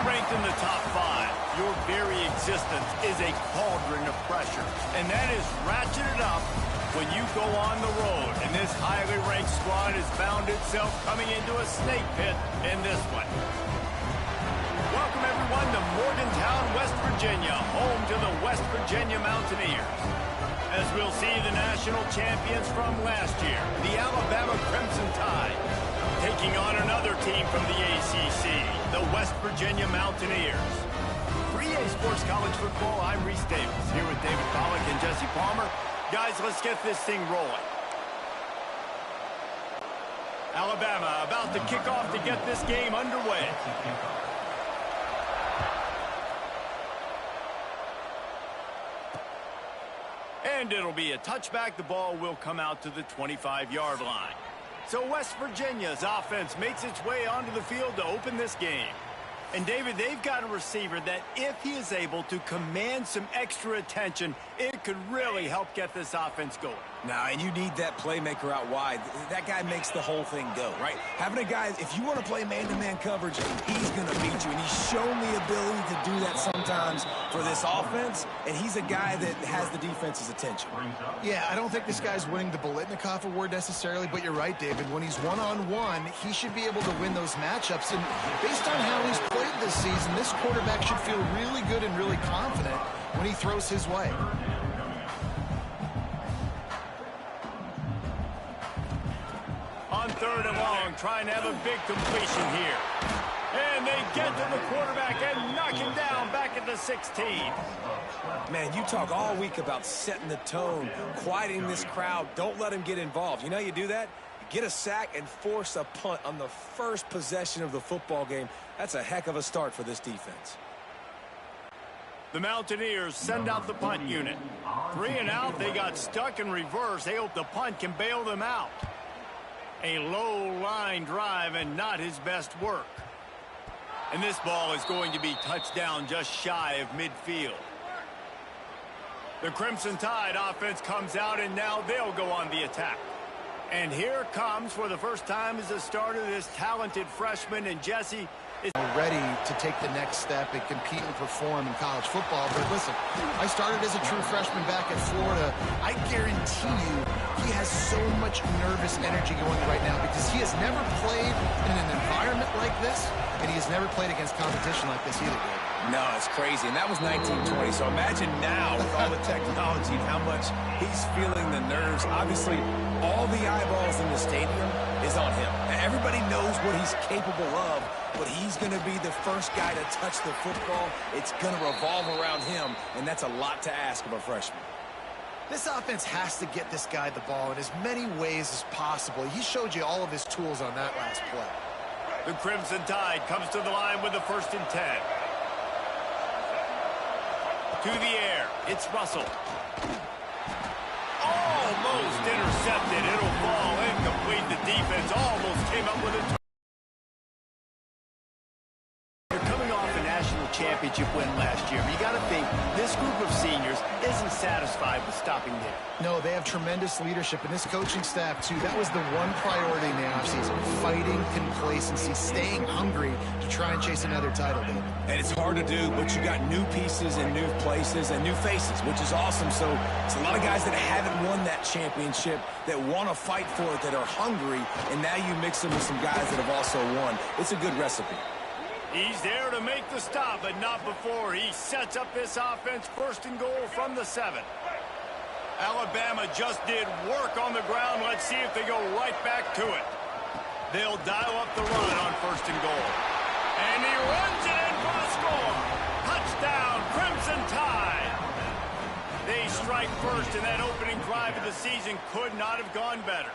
you're ranked in the top 5, your very existence is a cauldron of pressure. And that is ratcheted up when you go on the road. And this highly ranked squad has found itself coming into a snake pit in this one. Welcome, everyone, to Morgantown, West Virginia, home to the West Virginia Mountaineers. As we'll see the national champions from last year, the Alabama Crimson Tide, taking on another team from the ACC, the West Virginia Mountaineers. For EA Sports College Football, I'm Reese Davis, here with David Pollack and Jesse Palmer. Guys, let's get this thing rolling. Alabama about to kick off to get this game underway. And it'll be a touchback. The ball will come out to the 25-yard line. So West Virginia's offense makes its way onto the field to open this game. And, David, they've got a receiver that if he is able to command some extra attention, it could really help get this offense going. Now, and you need that playmaker out wide. That guy makes the whole thing go, right? Having a guy, if you want to play man-to-man coverage, he's going to beat you. And he's shown the ability to do that sometimes for this offense. And he's a guy that has the defense's attention. Yeah, I don't think this guy's winning the Bolitnikoff award necessarily, but you're right, David. When he's one-on-one, he should be able to win those matchups. And based on how he's played this season, this quarterback should feel really good and really confident when he throws his way. On 3rd and long, trying to have a big completion here. And they get to the quarterback and knock him down back at the 16. Man, you talk all week about setting the tone, quieting this crowd. Don't let him get involved. You know how you do that? Get a sack and force a punt on the first possession of the football game. That's a heck of a start for this defense. The Mountaineers send out the punt unit. 3 and out, they got stuck in reverse. They hope the punt can bail them out. A low line drive and not his best work. And this ball is going to be touched down just shy of midfield. The Crimson Tide offense comes out, and now they'll go on the attack. And here comes, for the first time as a starter, this talented freshman, and Jesse is ready to take the next step and compete and perform in college football. But listen, I started as a true freshman back at Florida. I guarantee you he has so much nervous energy going right now because he has never played in an environment like this, and he has never played against competition like this either, Dave. No, it's crazy, and that was 1920, so imagine now with all the technology and how much he's feeling the nerves. Obviously, all the eyeballs in the stadium is on him. Everybody knows what he's capable of, but he's going to be the first guy to touch the football. It's going to revolve around him, and that's a lot to ask of a freshman. This offense has to get this guy the ball in as many ways as possible. He showed you all of his tools on that last play. The Crimson Tide comes to the line with a 1st and 10. To the air, it's Russell. Almost intercepted. It'll fall incomplete. The defense almost came up with it. They're coming off a national championship win last year. But you got to think this group of seniors isn't satisfied with stopping there. No, they have tremendous leadership, and this coaching staff, too. That was the one priority in the offseason, fighting complacency, staying hungry to try and chase another title, David. And it's hard to do, but you got new pieces and new places and new faces, which is awesome. So it's a lot of guys that haven't won that championship that want to fight for it, that are hungry, and now you mix them with some guys that have also won. It's a good recipe. He's there to make the stop, but not before he sets up this offense. 1st and goal from the 7. Alabama just did work on the ground. Let's see if they go right back to it. They'll dial up the run on 1st and goal. And he runs it in for the score. Touchdown, Crimson Tide. They strike first, and that opening drive of the season could not have gone better.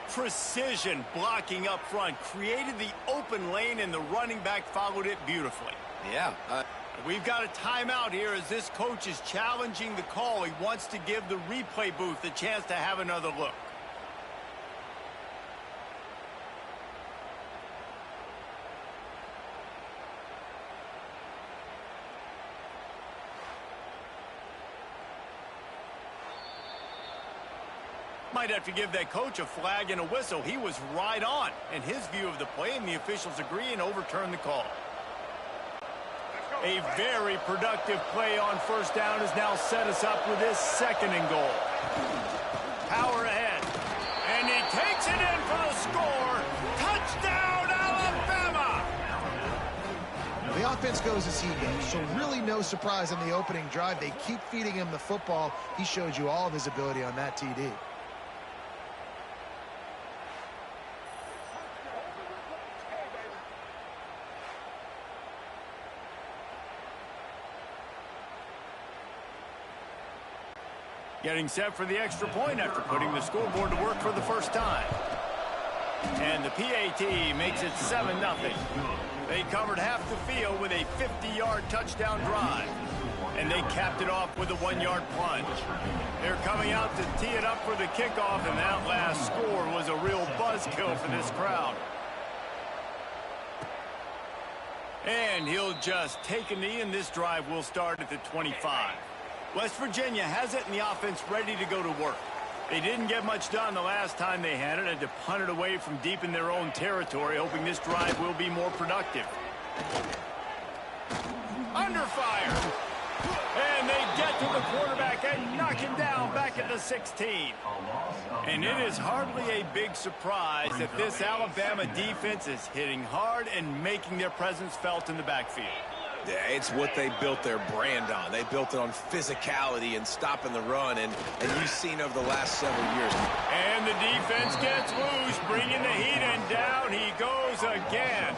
Precision blocking up front created the open lane, and the running back followed it beautifully. Yeah. We've got a timeout here as this coach is challenging the call. He wants to give the replay booth a chance to have another look. Might have to give that coach a flag and a whistle. He was right on in his view of the play, and the officials agree and overturn the call. A very productive play on first down has now set us up with this 2nd and goal. Power ahead. And he takes it in for the score. Touchdown, Alabama! The offense goes as he goes, so really no surprise on the opening drive. They keep feeding him the football. He showed you all of his ability on that TD. Getting set for the extra point after putting the scoreboard to work for the first time. And the PAT makes it 7-0. They covered half the field with a 50-yard touchdown drive. And they capped it off with a 1-yard plunge. They're coming out to tee it up for the kickoff, and that last score was a real buzzkill for this crowd. And he'll just take a knee, and this drive will start at the 25. West Virginia has it, and the offense ready to go to work. They didn't get much done the last time they had it, had to punt it away from deep in their own territory, hoping this drive will be more productive. Under fire. And they get to the quarterback and knock him down back at the 16. And it is hardly a big surprise that this Alabama defense is hitting hard and making their presence felt in the backfield. Yeah, it's what they built their brand on. They built it on physicality and stopping the run, and you've seen over the last several years. And the defense gets loose, bringing the heat, and down he goes again.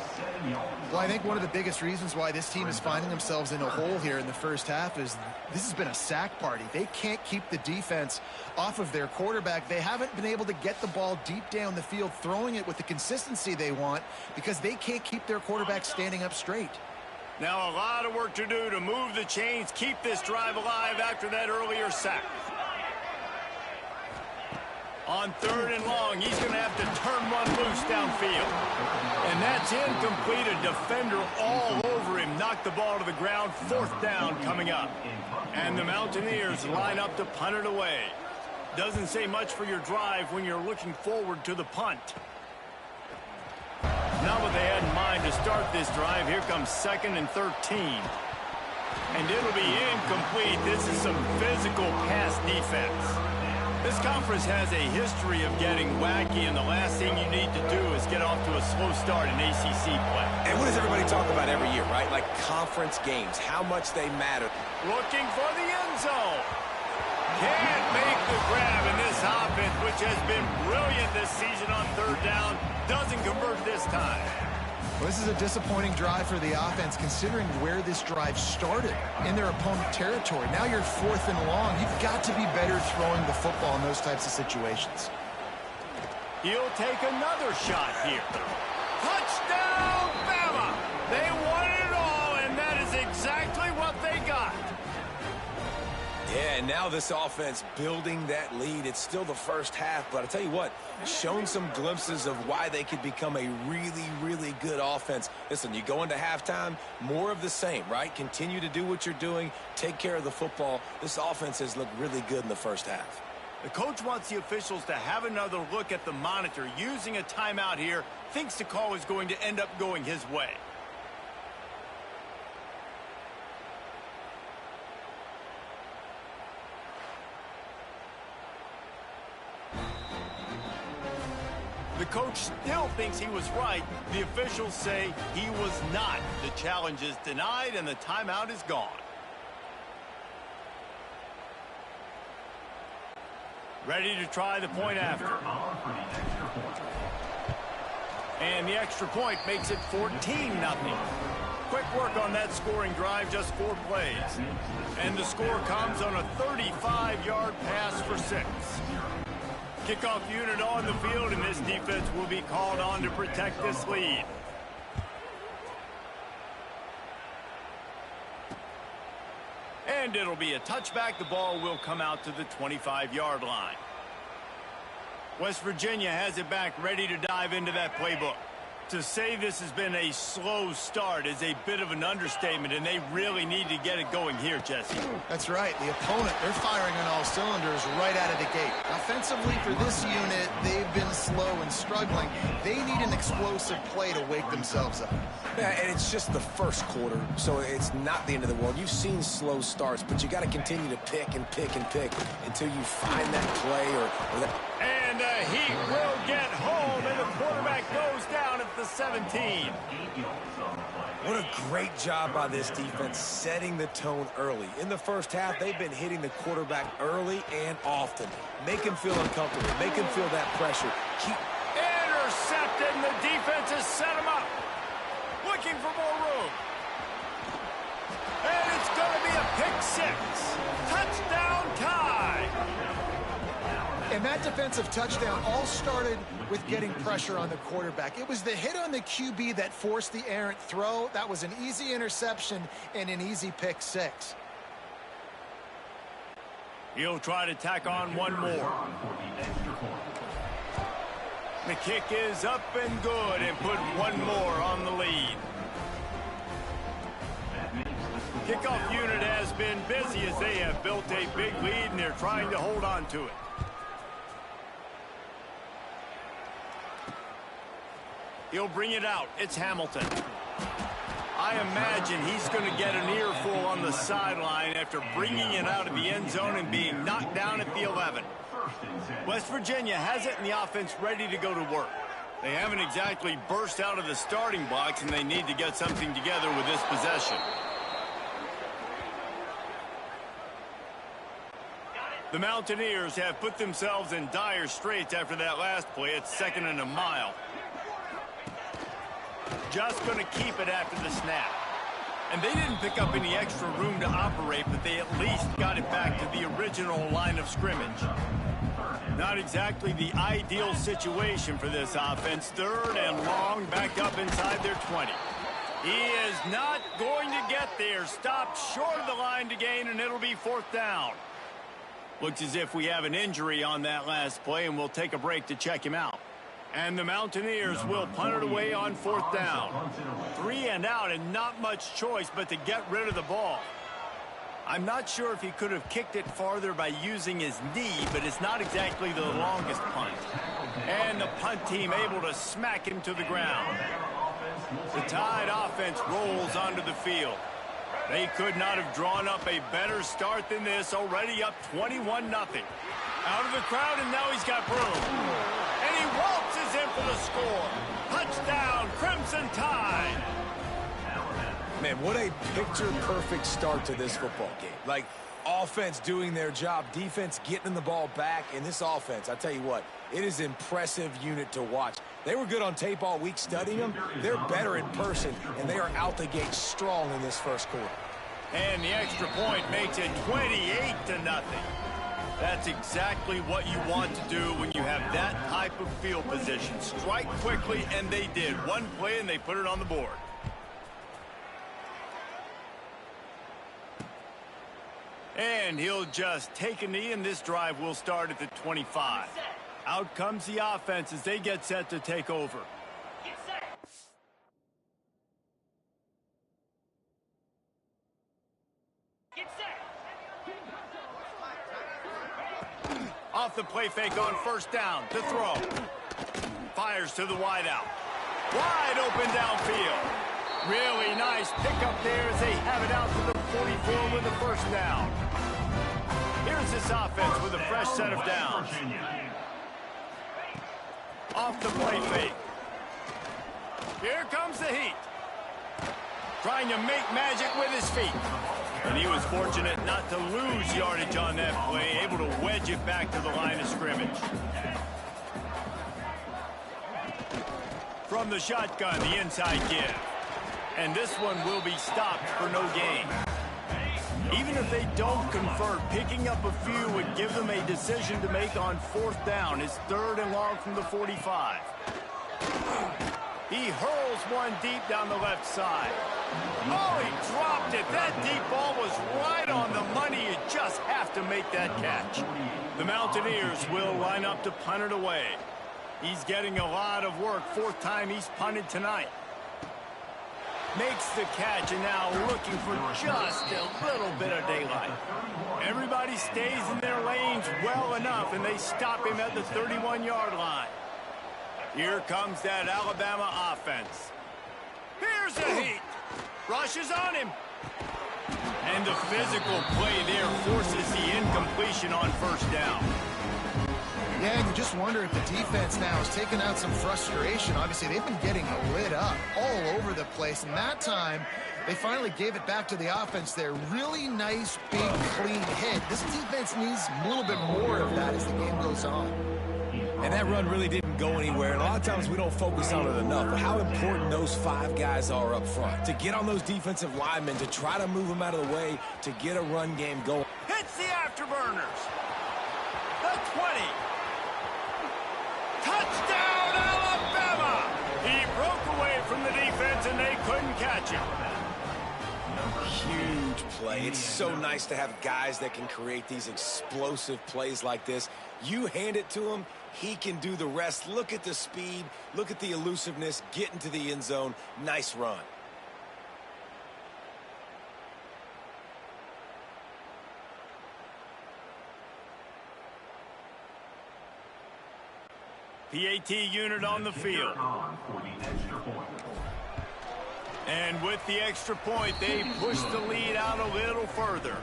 Well, I think one of the biggest reasons why this team is finding themselves in a hole here in the first half is this has been a sack party. They can't keep the defense off of their quarterback. They haven't been able to get the ball deep down the field, throwing it with the consistency they want, because they can't keep their quarterback standing up straight. Now a lot of work to do to move the chains, keep this drive alive after that earlier sack. On 3rd and long, he's going to have to turn one loose downfield. And that's incomplete. A defender all over him. Knocked the ball to the ground. 4th down coming up. And the Mountaineers line up to punt it away. Doesn't say much for your drive when you're looking forward to the punt. Not what they had in mind to start this drive. Here comes 2nd and 13. And it'll be incomplete. This is some physical pass defense. This conference has a history of getting wacky, and the last thing you need to do is get off to a slow start in ACC play. And what does everybody talk about every year, right? Like conference games, how much they matter. Looking for the end zone. Can't make the grab, in this offense, which has been brilliant this season on 3rd down, doesn't convert this time. Well, this is a disappointing drive for the offense, considering where this drive started, in their opponent territory. Now you're 4th and long. You've got to be better throwing the football in those types of situations. He'll take another shot here. Touchdown, Bama! They wanted it all, and that is exactly what they got. Yeah, and now this offense building that lead. It's still the first half, but I'll tell you what, shown some glimpses of why they could become a really, really good offense. Listen, you go into halftime, more of the same, right? Continue to do what you're doing, take care of the football. This offense has looked really good in the first half. The coach wants the officials to have another look at the monitor. Using a timeout here, thinks the call is going to end up going his way. The coach still thinks he was right. The officials say he was not. The challenge is denied, and the timeout is gone. Ready to try the point after. And the extra point makes it 14-0. Quick work on that scoring drive, just 4 plays. And the score comes on a 35-yard pass for 6. Kickoff unit on the field, and this defense will be called on to protect this lead. And it'll be a touchback. The ball will come out to the 25-yard line. West Virginia has it back, ready to dive into that playbook. To say this has been a slow start is a bit of an understatement, and they really need to get it going here, Jesse. That's right. The opponent, they're firing on all cylinders right out of the gate. Offensively, for this unit, they've been slow and struggling. They need an explosive play to wake themselves up. Yeah, and it's just the first quarter, so it's not the end of the world. You've seen slow starts, but you got to continue to pick and pick and pick until you find that play or that. And the Heat will get home, and the quarterback goes down at the 17. What a great job by this defense setting the tone early. In the first half, they've been hitting the quarterback early and often. Make him feel uncomfortable. Make him feel that pressure. Keep intercepted, and the defense has set him up. Looking for more room. And it's going to be a pick six. Touchdown tie. And that defensive touchdown all started with getting pressure on the quarterback. It was the hit on the QB that forced the errant throw. That was an easy interception and an easy pick six. He'll try to tack on one more. The kick is up and good, and put one more on the lead. Kickoff unit has been busy as they have built a big lead, and they're trying to hold on to it. He'll bring it out. It's Hamilton. I imagine he's going to get an earful on the sideline after bringing it out of the end zone and being knocked down at the 11. West Virginia has it in the offense ready to go to work. They haven't exactly burst out of the starting blocks, and they need to get something together with this possession. The Mountaineers have put themselves in dire straits after that last play. It's 2nd and a mile. Just going to keep it after the snap. And they didn't pick up any extra room to operate, but they at least got it back to the original line of scrimmage. Not exactly the ideal situation for this offense. 3rd and long, back up inside their 20. He is not going to get there. Stopped short of the line to gain, and it'll be 4th down. Looks as if we have an injury on that last play, and we'll take a break to check him out. And the Mountaineers will punt it away on 4th down. 3 and out, and not much choice but to get rid of the ball. I'm not sure if he could have kicked it farther by using his knee, but it's not exactly the longest punt. And the punt team able to smack him to the ground. The Tide offense rolls onto the field. They could not have drawn up a better start than this, already up 21-0. Out of the crowd, and now he's got room. And he waltzes in for the score. Touchdown, Crimson Tide. Man, what a picture-perfect start to this football game. Like, offense doing their job, defense getting the ball back, and this offense, I tell you what, it is an impressive unit to watch. They were good on tape all week studying them. They're better in person, and they are out the gate strong in this first quarter. And the extra point makes it 28-0. That's exactly what you want to do when you have that type of field position. Strike quickly, and they did. One play, and they put it on the board. And he'll just take a knee, and this drive will start at the 25. Out comes the offense as they get set to take over. Off the play fake on 1st down to throw. Fires to the wideout. Wide open downfield. Really nice pickup there as they have it out to the 44 with the 1st down. Here's this offense with a fresh set of downs. Off the play fake. Here comes the Heat. Trying to make magic with his feet. And he was fortunate not to lose yardage on that play, able to wedge it back to the line of scrimmage. From the shotgun, the inside give. And this one will be stopped for no gain. Even if they don't convert, picking up a few would give them a decision to make on 4th down. It's 3rd and long from the 45. He hurls one deep down the left side. Oh, he dropped it. That deep ball was right on the money. You just have to make that catch. The Mountaineers will line up to punt it away. He's getting a lot of work. Fourth time he's punted tonight. Makes the catch, and now looking for just a little bit of daylight. Everybody stays in their lanes well enough, and they stop him at the 31-yard line. Here comes that Alabama offense. Here's a heat. Rushes on him. And the physical play there forces the incompletion on first down. Yeah, and you just wonder if the defense now has taken out some frustration. Obviously, they've been getting lit up all over the place. And that time, they finally gave it back to the offense there. Really nice, big, clean hit. This defense needs a little bit more of that as the game goes on. And that run really didn't go anywhere. And a lot of times we don't focus on it enough. But how important those 5 guys are up front. To get on those defensive linemen, to try to move them out of the way, to get a run game going. Hits the afterburners. The 20. Touchdown, Alabama! He broke away from the defense, and they couldn't catch him. Huge play. It's so nice to have guys that can create these explosive plays like this. You hand it to him, he can do the rest. Look at the speed. Look at the elusiveness. Get into the end zone. Nice run. PAT unit on the field. And with the extra point, they push the lead out a little further.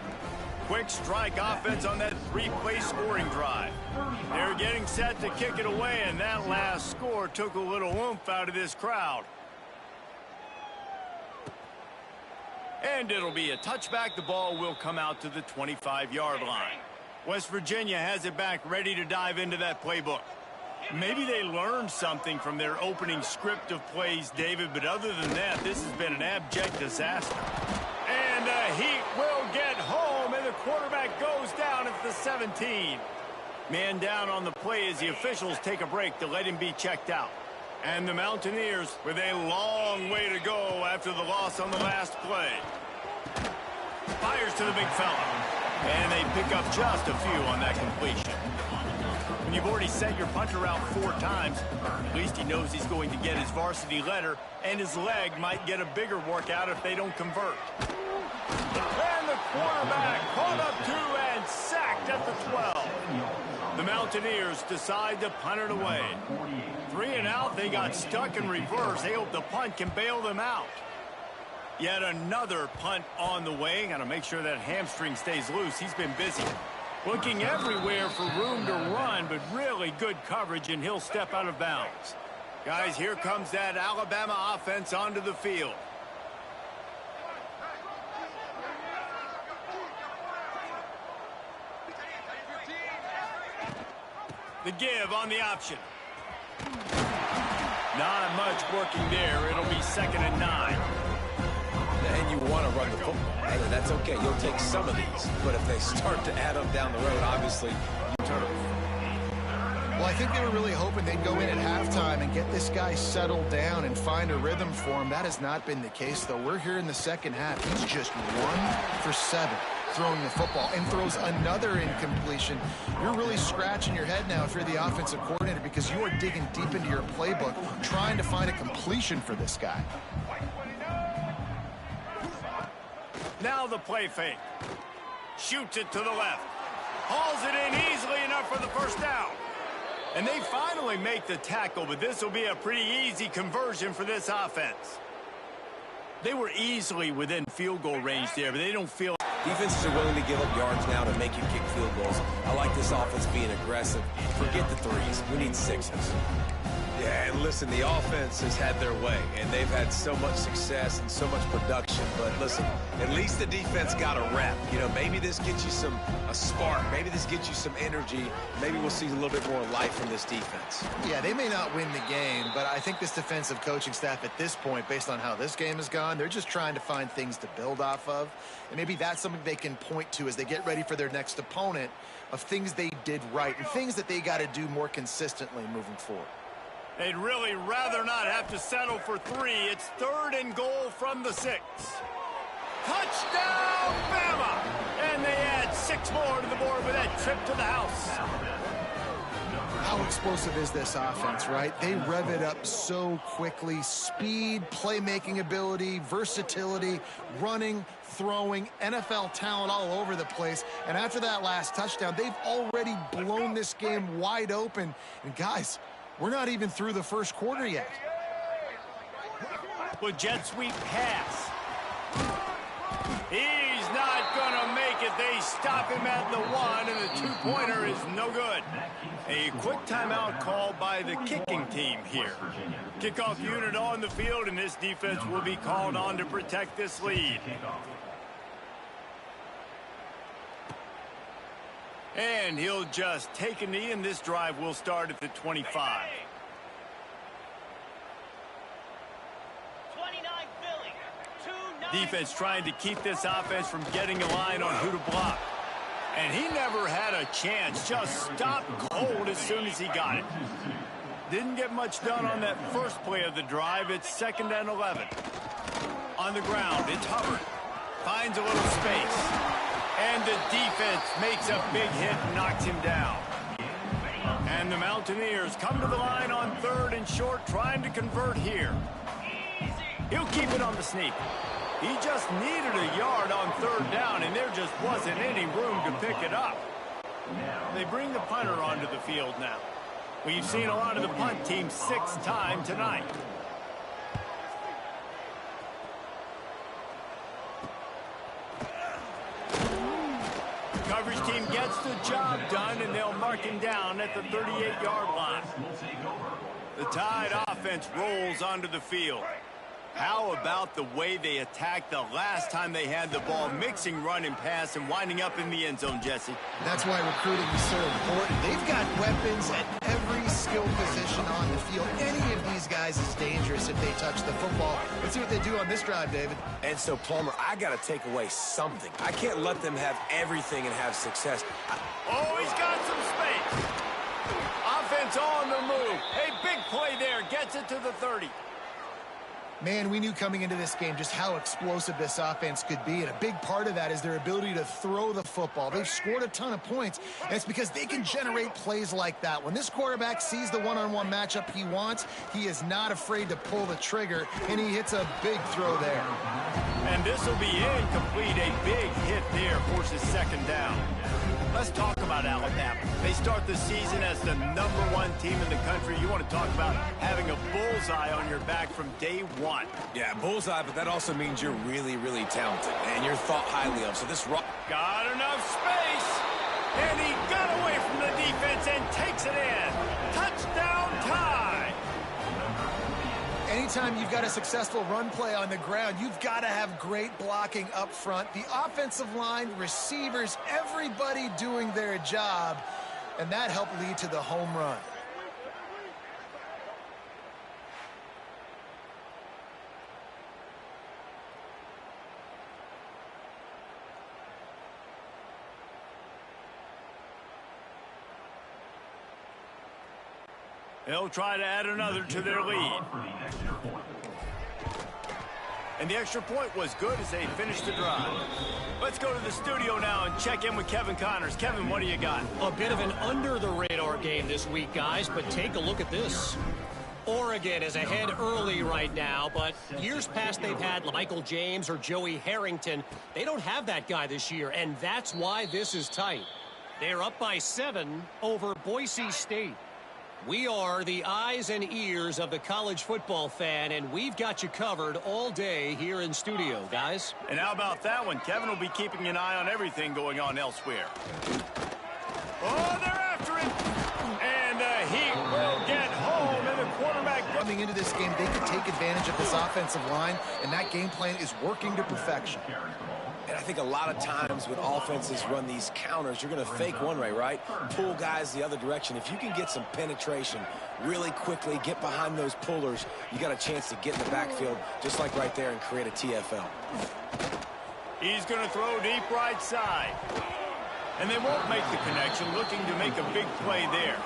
Quick strike offense on that 3-play scoring drive. They're getting set to kick it away, and that last score took a little oomph out of this crowd. And it'll be a touchback. The ball will come out to the 25-yard line. West Virginia has it back, ready to dive into that playbook. Maybe they learned something from their opening script of plays, David, but other than that, this has been an abject disaster. And the Heat will get home, and the quarterback goes down at the 17. Man down on the play as the officials take a break to let him be checked out. And the Mountaineers with a long way to go after the loss on the last play. Fires to the big fella. And they pick up just a few on that completion. When you've already sent your punter out 4 times, at least he knows he's going to get his varsity letter, and his leg might get a bigger workout if they don't convert. And the quarterback caught up 2 and sacked at the 12. The Mountaineers decide to punt it away. 3 and out, they got stuck in reverse. They hope the punt can bail them out. Yet another punt on the way. Got to make sure that hamstring stays loose. He's been busy. Looking everywhere for room to run, but really good coverage, and he'll step out of bounds. Guys, here comes that Alabama offense onto the field. The give on the option. Not much working there. It'll be 2nd and 9. And you want to run the football. Hey, that's okay. You'll take some of these. But if they start to add up down the road, obviously, you turn them. Well, I think they were really hoping they'd go in at halftime and get this guy settled down and find a rhythm for him. That has not been the case, though. We're here in the second half. He's just 1 for 7 throwing the football and throws another incompletion. You're really scratching your head now if you're the offensive coordinator, because you are digging deep into your playbook trying to find a completion for this guy. Now the play fake. Shoots it to the left. Hauls it in easily enough for the first down. And they finally make the tackle, but this will be a pretty easy conversion for this offense. They were easily within field goal range there, but they don't feel... Defenses are willing to give up yards now to make you kick field goals. I like this offense being aggressive. Forget the 3s. We need 6s. Yeah, and listen, the offense has had their way, and they've had so much success and so much production. But listen, at least the defense got a rep. You know, maybe this gets you a spark. Maybe this gets you some energy. Maybe we'll see a little bit more life from this defense. Yeah, they may not win the game, but I think this defensive coaching staff at this point, based on how this game has gone, they're just trying to find things to build off of. And maybe that's something they can point to as they get ready for their next opponent, of things they did right and things that they got to do more consistently moving forward. They'd really rather not have to settle for 3. It's 3rd and goal from the 6. Touchdown, Bama! And they add 6 more to the board with that trip to the house. How explosive is this offense, right? They rev it up so quickly. Speed, playmaking ability, versatility, running, throwing, NFL talent all over the place. And after that last touchdown, they've already blown this game wide open. And guys, we're not even through the first quarter yet. Well, jet sweep pass. He's not going to make it. They stop him at the 1, and the two-pointer is no good. A quick timeout called by the kicking team here. Kickoff unit on the field, and this defense will be called on to protect this lead. And he'll just take a knee, and this drive will start at the 25. Defense trying to keep this offense from getting a line on who to block. And he never had a chance. Just stopped cold as soon as he got it. Didn't get much done on that first play of the drive. It's 2nd and 11. On the ground, it's Hubbard. Finds a little space. And the defense makes a big hit and knocks him down. And the Mountaineers come to the line on 3rd and short, trying to convert here. He'll keep it on the sneak. He just needed a yard on 3rd down, and there just wasn't any room to pick it up. They bring the punter onto the field now. We've seen a lot of the punt team 6 times tonight. The coverage team gets the job done, and they'll mark him down at the 38-yard line. The Tide offense rolls onto the field. How about the way they attacked the last time they had the ball, mixing run and pass and winding up in the end zone, Jesse? That's why recruiting is so important. They've got weapons at every skill position on the field. Any of these guys is dangerous if they touch the football. Let's see what they do on this drive, David. And so, Plummer, I got to take away something. I can't let them have everything and have success. Oh, he's got some space. Offense on the move. A big play there. Gets it to the 30. Man, we knew coming into this game just how explosive this offense could be, and a big part of that is their ability to throw the football. They've scored a ton of points, and it's because they can generate plays like that. When this quarterback sees the one-on-one matchup he wants, he is not afraid to pull the trigger, and he hits a big throw there. And this will be incomplete. A big hit there forces 2nd down. Let's talk about Alabama. They start the season as the #1 team in the country. You want to talk about having a bullseye on your back from day 1. Yeah, bullseye, but that also means you're really, really talented, and you're thought highly of. So this got enough space, and he got away from the defense and takes it in. Touchdown Tide. Anytime you've got a successful run play on the ground, you've got to have great blocking up front. The offensive line, receivers, everybody doing their job, and that helped lead to the home run. They'll try to add another to their lead. And the extra point was good as they finished the drive. Let's go to the studio now and check in with Kevin Connors. Kevin, what do you got? A bit of an under-the-radar game this week, guys, but take a look at this. Oregon is ahead early right now, but years past they've had Michael James or Joey Harrington. They don't have that guy this year, and that's why this is tight. They're up by 7 over Boise State. We are the eyes and ears of the college football fan, and we've got you covered all day here in studio, guys. And how about that one? Kevin will be keeping an eye on everything going on elsewhere. Oh, they're after it. And the Heat will get home, and the quarterback... Coming into this game, they could take advantage of this offensive line, and that game plan is working to perfection. And I think a lot of times when offenses run these counters, you're going to fake one way, right? Pull guys the other direction. If you can get some penetration really quickly, get behind those pullers, you got a chance to get in the backfield, just like right there, and create a TFL. He's going to throw deep right side. And they won't make the connection, looking to make a big play there.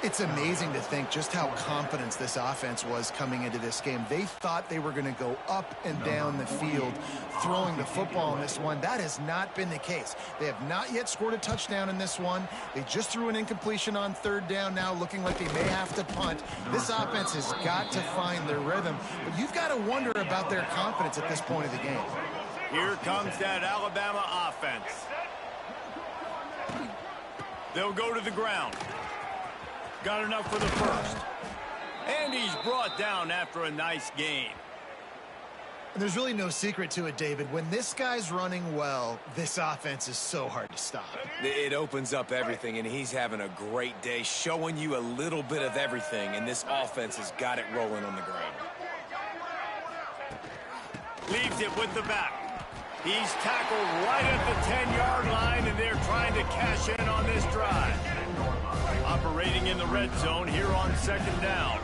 It's amazing to think just how confident this offense was coming into this game. They thought they were going to go up and down the field throwing the football in this one. That has not been the case. They have not yet scored a touchdown in this one. They just threw an incompletion on third down now, looking like they may have to punt. This offense has got to find their rhythm, but you've got to wonder about their confidence at this point of the game. Here comes that Alabama offense. They'll go to the ground. Got enough for the first. And he's brought down after a nice gain. And there's really no secret to it, David. When this guy's running well, this offense is so hard to stop. It opens up everything, and he's having a great day, showing you a little bit of everything, and this offense has got it rolling on the ground. Leaves it with the back. He's tackled right at the 10-yard line, and they're trying to cash in on this drive. Operating in the red zone here on second down.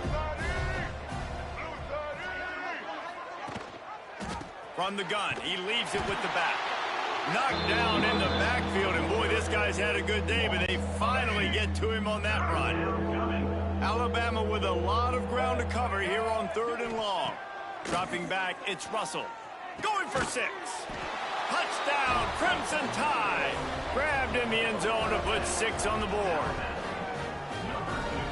From the gun, he leaves it with the back. Knocked down in the backfield, and boy, this guy's had a good day, but they finally get to him on that run. Alabama with a lot of ground to cover here on 3rd and long. Dropping back, it's Russell. Going for 6. Touchdown, Crimson Tide. Grabbed in the end zone to put 6 on the board.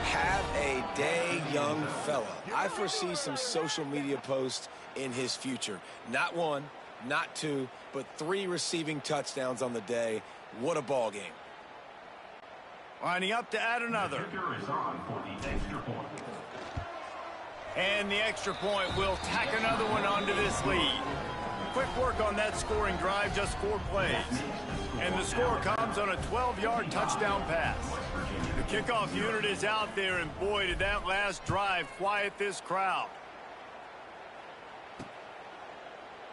Have a day, young fella. I foresee some social media posts in his future. Not 1, not 2, but 3 receiving touchdowns on the day. What a ball game. Lining up to add another. And the extra point will tack another one onto this lead. Quick work on that scoring drive, just 4 plays. And the score comes on a 12-yard touchdown pass. The kickoff unit is out there, and boy, did that last drive quiet this crowd.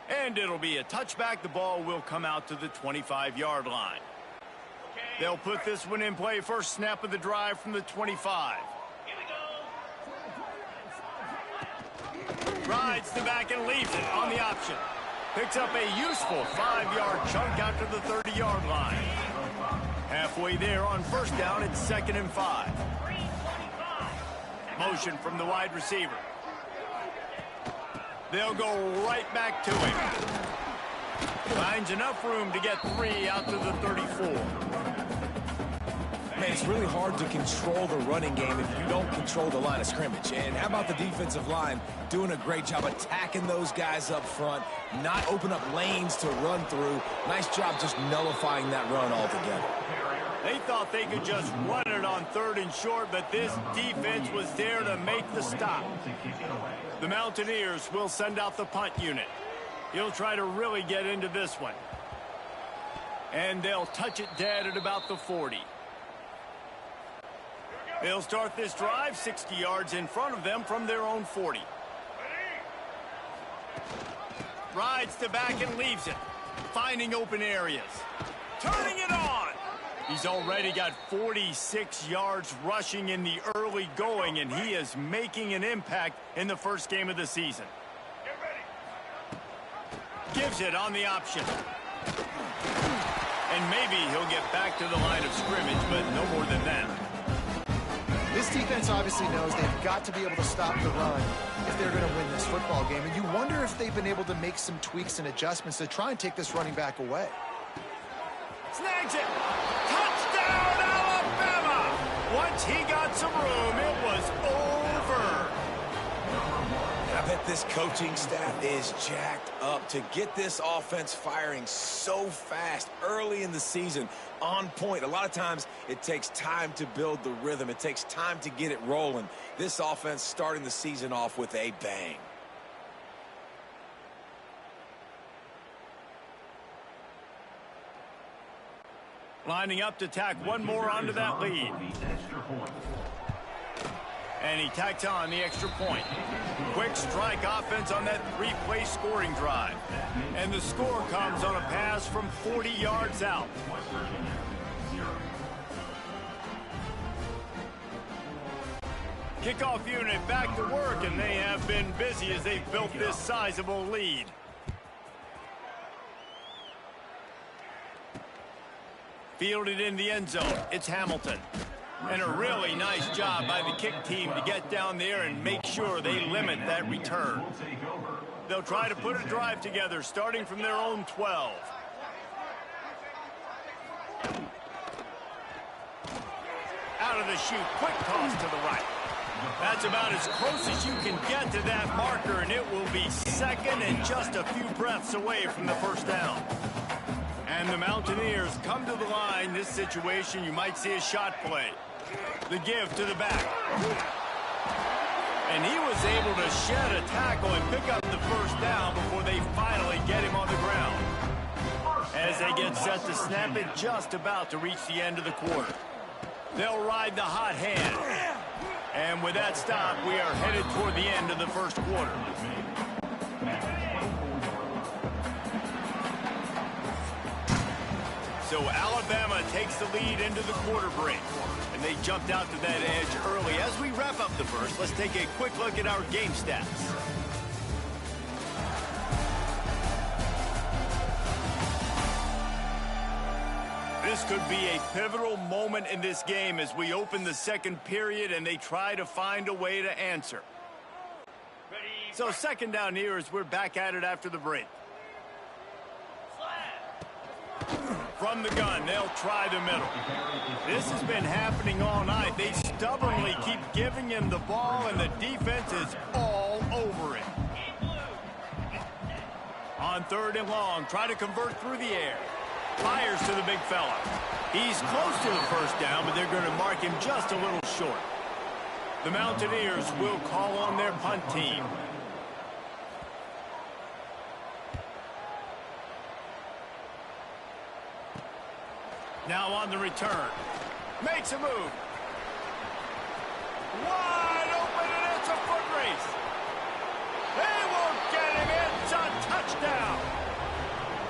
And it'll be a touchback. The ball will come out to the 25-yard line. They'll put this one in play. First snap of the drive from the 25. Rides the back and leaves it on the option. Picks up a useful 5-yard chunk out to the 30-yard line. Halfway there on first down, it's 2nd and 5. Motion from the wide receiver. They'll go right back to him. Finds enough room to get 3 out to the 34. Man, it's really hard to control the running game if you don't control the line of scrimmage. And how about the defensive line doing a great job attacking those guys up front, not open up lanes to run through. Nice job just nullifying that run altogether. They thought they could just run it on 3rd and short, but this defense was there to make the stop. The Mountaineers will send out the punt unit. He'll try to really get into this one. And they'll touch it dead at about the 40. They'll start this drive 60 yards in front of them from their own 40. Rides the back and leaves it. Finding open areas. Turning it on. He's already got 46 yards rushing in the early going, and he is making an impact in the first game of the season. Gives it on the option. And maybe he'll get back to the line of scrimmage, but no more than that. This defense obviously knows they've got to be able to stop the run if they're going to win this football game. And you wonder if they've been able to make some tweaks and adjustments to try and take this running back away. Snags it. Touchdown, Alabama! Once he got some room, it was over. I bet this coaching staff is jacked up to get this offense firing so fast early in the season, on point. A lot of times it takes time to build the rhythm. It takes time to get it rolling. This offense starting the season off with a bang. Lining up to tack one more onto that lead. And he tacks on the extra point. Quick strike offense on that 3-play scoring drive. And the score comes on a pass from 40 yards out. Kickoff unit back to work, and they have been busy as they've built this sizable lead. Fielded in the end zone. It's Hamilton. And a really nice job by the kick team to get down there and make sure they limit that return. They'll try to put a drive together starting from their own 12. Out of the chute, quick toss to the right. That's about as close as you can get to that marker, and it will be second and just a few breaths away from the first down. And the Mountaineers come to the line. This situation, you might see a shot play. The give to the back. And he was able to shed a tackle and pick up the first down before they finally get him on the ground. As they get set to snap it, just about to reach the end of the quarter. They'll ride the hot hand. And with that stop, we are headed toward the end of the first quarter. So Alabama takes the lead into the quarter break. And they jumped out to that edge early. As we wrap up the first, let's take a quick look at our game stats. This could be a pivotal moment in this game as we open the second period and they try to find a way to answer. So second down here as we're back at it after the break. From the gun, they'll try the middle. This has been happening all night. They stubbornly keep giving him the ball, and the defense is all over it. On third and long, try to convert through the air. Fires to the big fella. He's close to the first down, but they're going to mark him just a little short. The Mountaineers will call on their punt team. Now on the return. Makes a move. Wide open, and it's a foot race. They will get him. It's a touchdown.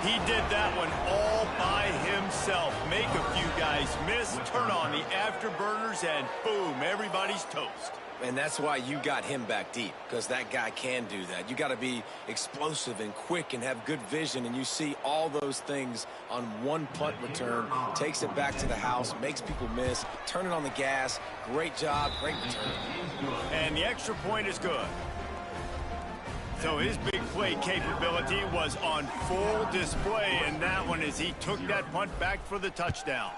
He did that one all by himself. Make a few guys miss, turn on the afterburners, and boom, everybody's toast. And that's why you got him back deep, because that guy can do that. You got to be explosive and quick and have good vision, and you see all those things on one punt return. Takes it back to the house, makes people miss, turn it on the gas. Great job, great return. And the extra point is good. So his big play capability was on full display in that one as he took that punt back for the touchdown.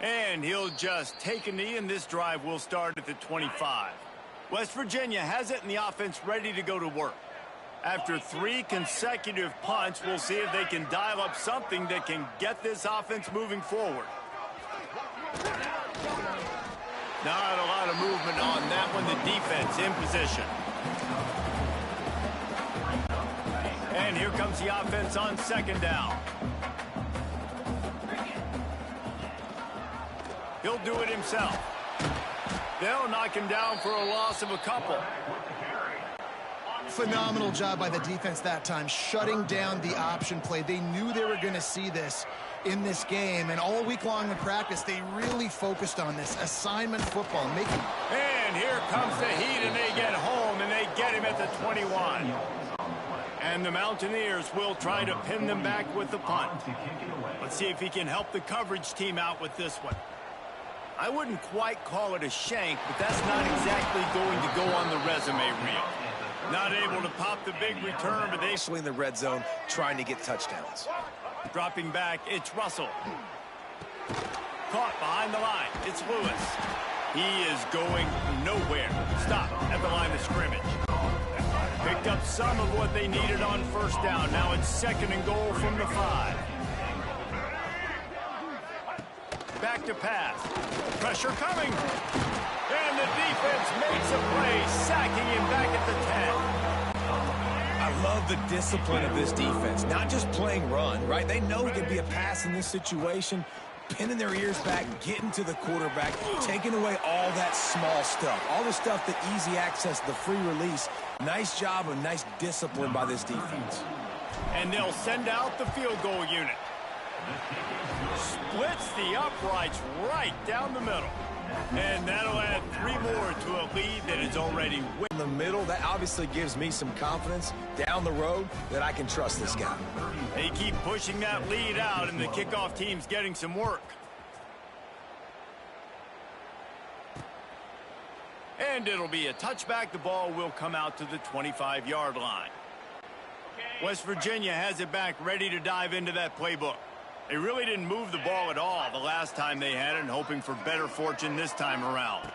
And he'll just take a knee, and this drive will start at the 25. West Virginia has it, and the offense ready to go to work. After 3 consecutive punts, we'll see if they can dial up something that can get this offense moving forward. Not a lot of movement on that one. The defense in position. And here comes the offense on second down. He'll do it himself. They'll knock him down for a loss of a couple. Phenomenal job by the defense that time, shutting down the option play. They knew they were going to see this in this game, and all week long in practice, they really focused on this assignment football. And here comes the heat, and they get home, and they get him at the 21. And the Mountaineers will try to pin them back with the punt. Let's see if he can help the coverage team out with this one. I wouldn't quite call it a shank, but that's not exactly going to go on the resume reel. Not able to pop the big return, but they in the red zone trying to get touchdowns. Dropping back, it's Russell. Caught behind the line, it's Lewis. He is going nowhere. Stop at the line of scrimmage. Picked up some of what they needed on first down. Now it's second and goal from the 5. Back to pass. Pressure coming. And the defense makes a play, sacking him back at the 10. I love the discipline of this defense. Not just playing run, right? They know it could be a pass in this situation. Pinning their ears back, getting to the quarterback, taking away all that small stuff. All the stuff, the easy access, the free release. Nice job and nice discipline by this defense. And they'll send out the field goal unit. Splits the uprights right down the middle. And that'll add 3 more to a lead that is already In the middle, that obviously gives me some confidence down the road that I can trust this guy. They keep pushing that lead out, and the kickoff team's getting some work. And it'll be a touchback. The ball will come out to the 25-yard line. West Virginia has it back, ready to dive into that playbook. They really didn't move the ball at all the last time they had it, and hoping for better fortune this time around.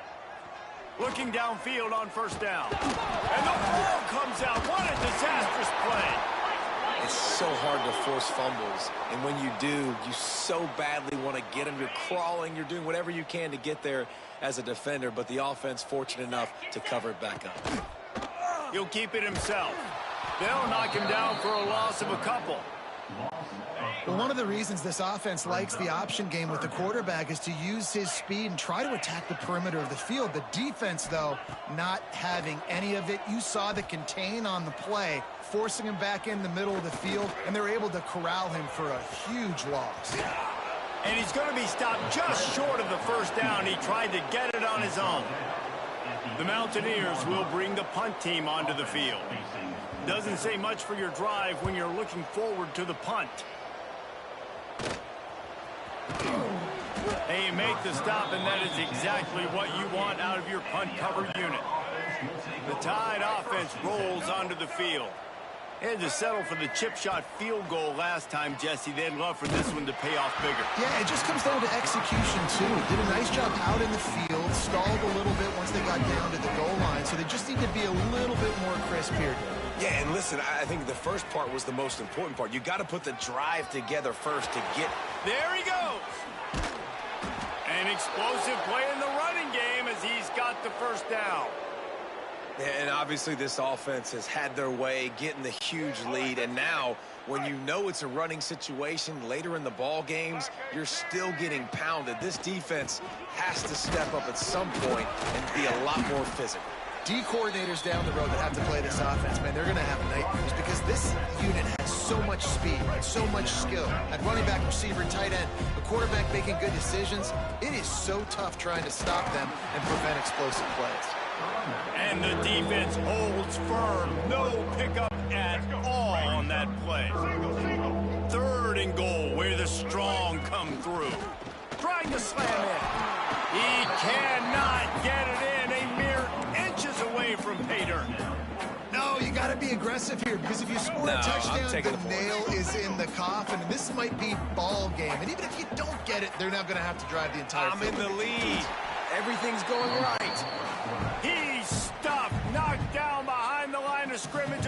Looking downfield on first down. And the ball comes out. What a disastrous play. It's so hard to force fumbles, and when you do, you so badly want to get them. You're crawling, you're doing whatever you can to get there as a defender, but the offense fortunate enough to cover it back up. He'll keep it himself. They'll knock him down for a loss of a couple. Well, one of the reasons this offense likes the option game with the quarterback is to use his speed and try to attack the perimeter of the field. The defense, though, not having any of it. You saw the contain on the play, forcing him back in the middle of the field, and they're able to corral him for a huge loss. And he's going to be stopped just short of the first down. He tried to get it on his own. The Mountaineers will bring the punt team onto the field. Doesn't say much for your drive when you're looking forward to the punt. They make the stop, and that is exactly what you want out of your punt cover unit. The Tide offense rolls onto the field. They had to settle for the chip shot field goal last time, Jesse. They'd love for this one to pay off bigger. Yeah, it just comes down to execution, too. Did a nice job out in the field, stalled a little bit once they got down to the goal line, so they just need to be a little bit more crisp here. Yeah, and listen, I think the first part was the most important part. You got to put the drive together first to get... There he goes. An explosive play in the running game as he's got the first down. And obviously this offense has had their way, getting the huge lead. And now, when you know it's a running situation later in the ball games, you're still getting pounded. This defense has to step up at some point and be a lot more physical. D coordinators down the road that have to play this offense, man, they're going to have nightmares because this unit has so much speed and so much skill. At running back, receiver, tight end, the quarterback making good decisions, it is so tough trying to stop them and prevent explosive plays. And the defense holds firm. No pickup at all on that play. 3rd and goal where the strong come through. Trying to slam in. He cannot get it in. A mere inches away from pay dirt. No, you got to be aggressive here because if you score a touchdown, the nail is in the coffin. And this might be ball game. And even if you don't get it, they're now going to have to drive the entire field. I'm in the lead. Everything's going right. He's stuffed, knocked down behind the line of scrimmage.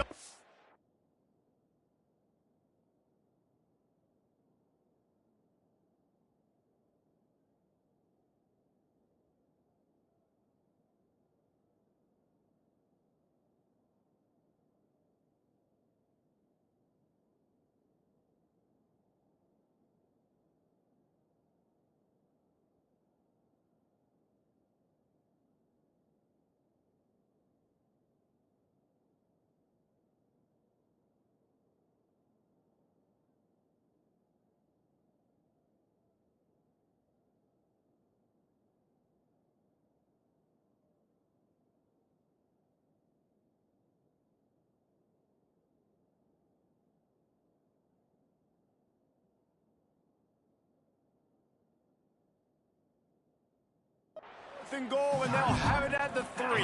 And goal, and they'll have it at the 3.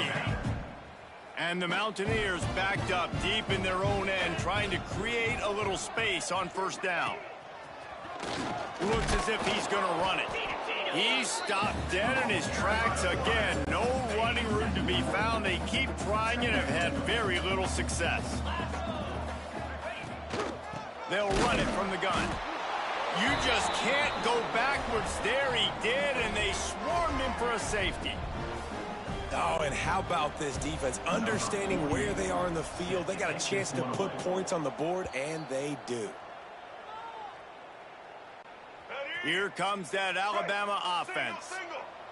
And the Mountaineers backed up deep in their own end, trying to create a little space on first down. Looks as if he's going to run it. He's stopped dead in his tracks again. No running room to be found. They keep trying and have had very little success. They'll run it from the gun. You just can't go backwards there. He did, and they swarmed him for a safety. Oh, and how about this defense? Understanding where they are in the field. They got a chance to put points on the board, and they do. Here comes that Alabama offense.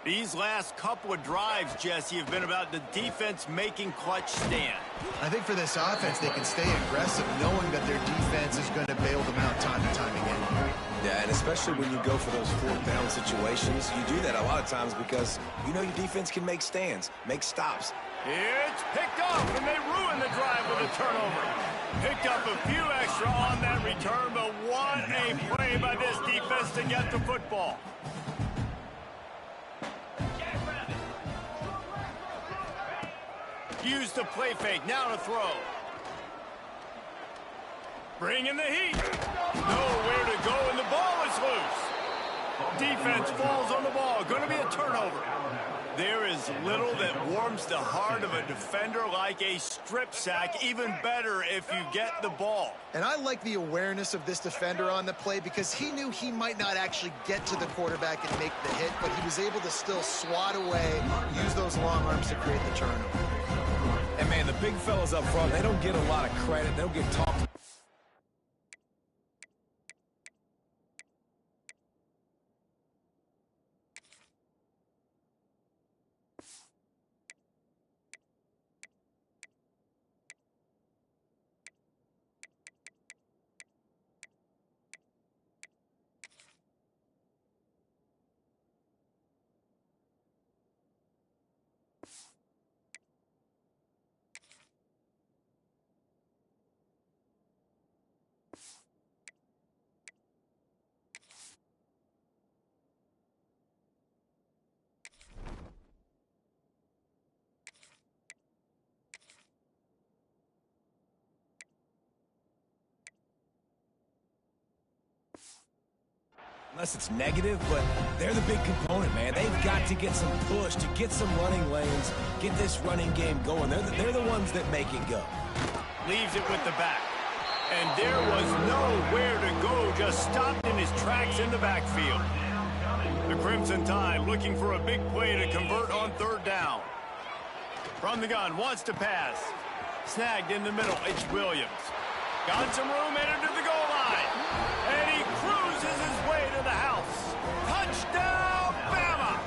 These last couple of drives, Jesse, have been about the defense making clutch stand. I think for this offense, they can stay aggressive knowing that their defense is going to bail them out time and time again. Yeah, and especially when you go for those fourth down situations, you do that a lot of times because you know your defense can make stands, make stops. It's picked up, and they ruin the drive with a turnover. Picked up a few extra on that return, but what a play by this defense to get the football. Use the play fake, now to throw. Bring in the heat. Nowhere to go, and the ball is loose. Defense falls on the ball. Going to be a turnover. There is little that warms the heart of a defender like a strip sack. Even better if you get the ball. And I like the awareness of this defender on the play because he knew he might not actually get to the quarterback and make the hit, but he was able to still swat away, use those long arms to create the turnover. And, man, the big fellas up front, they don't get a lot of credit. They don't get talked. Unless it's negative, but they're the big component, man. They've got to get some push, to get some running lanes, get this running game going. They're the ones that make it go. Leaves it with the back. And there was nowhere to go, just stopped in his tracks in the backfield. The Crimson Tide looking for a big play to convert on third down. From the gun, wants to pass. Snagged in the middle, it's Williams. Got some room, entered to the goal line. And he cruises his way to the house. Touchdown, Bama!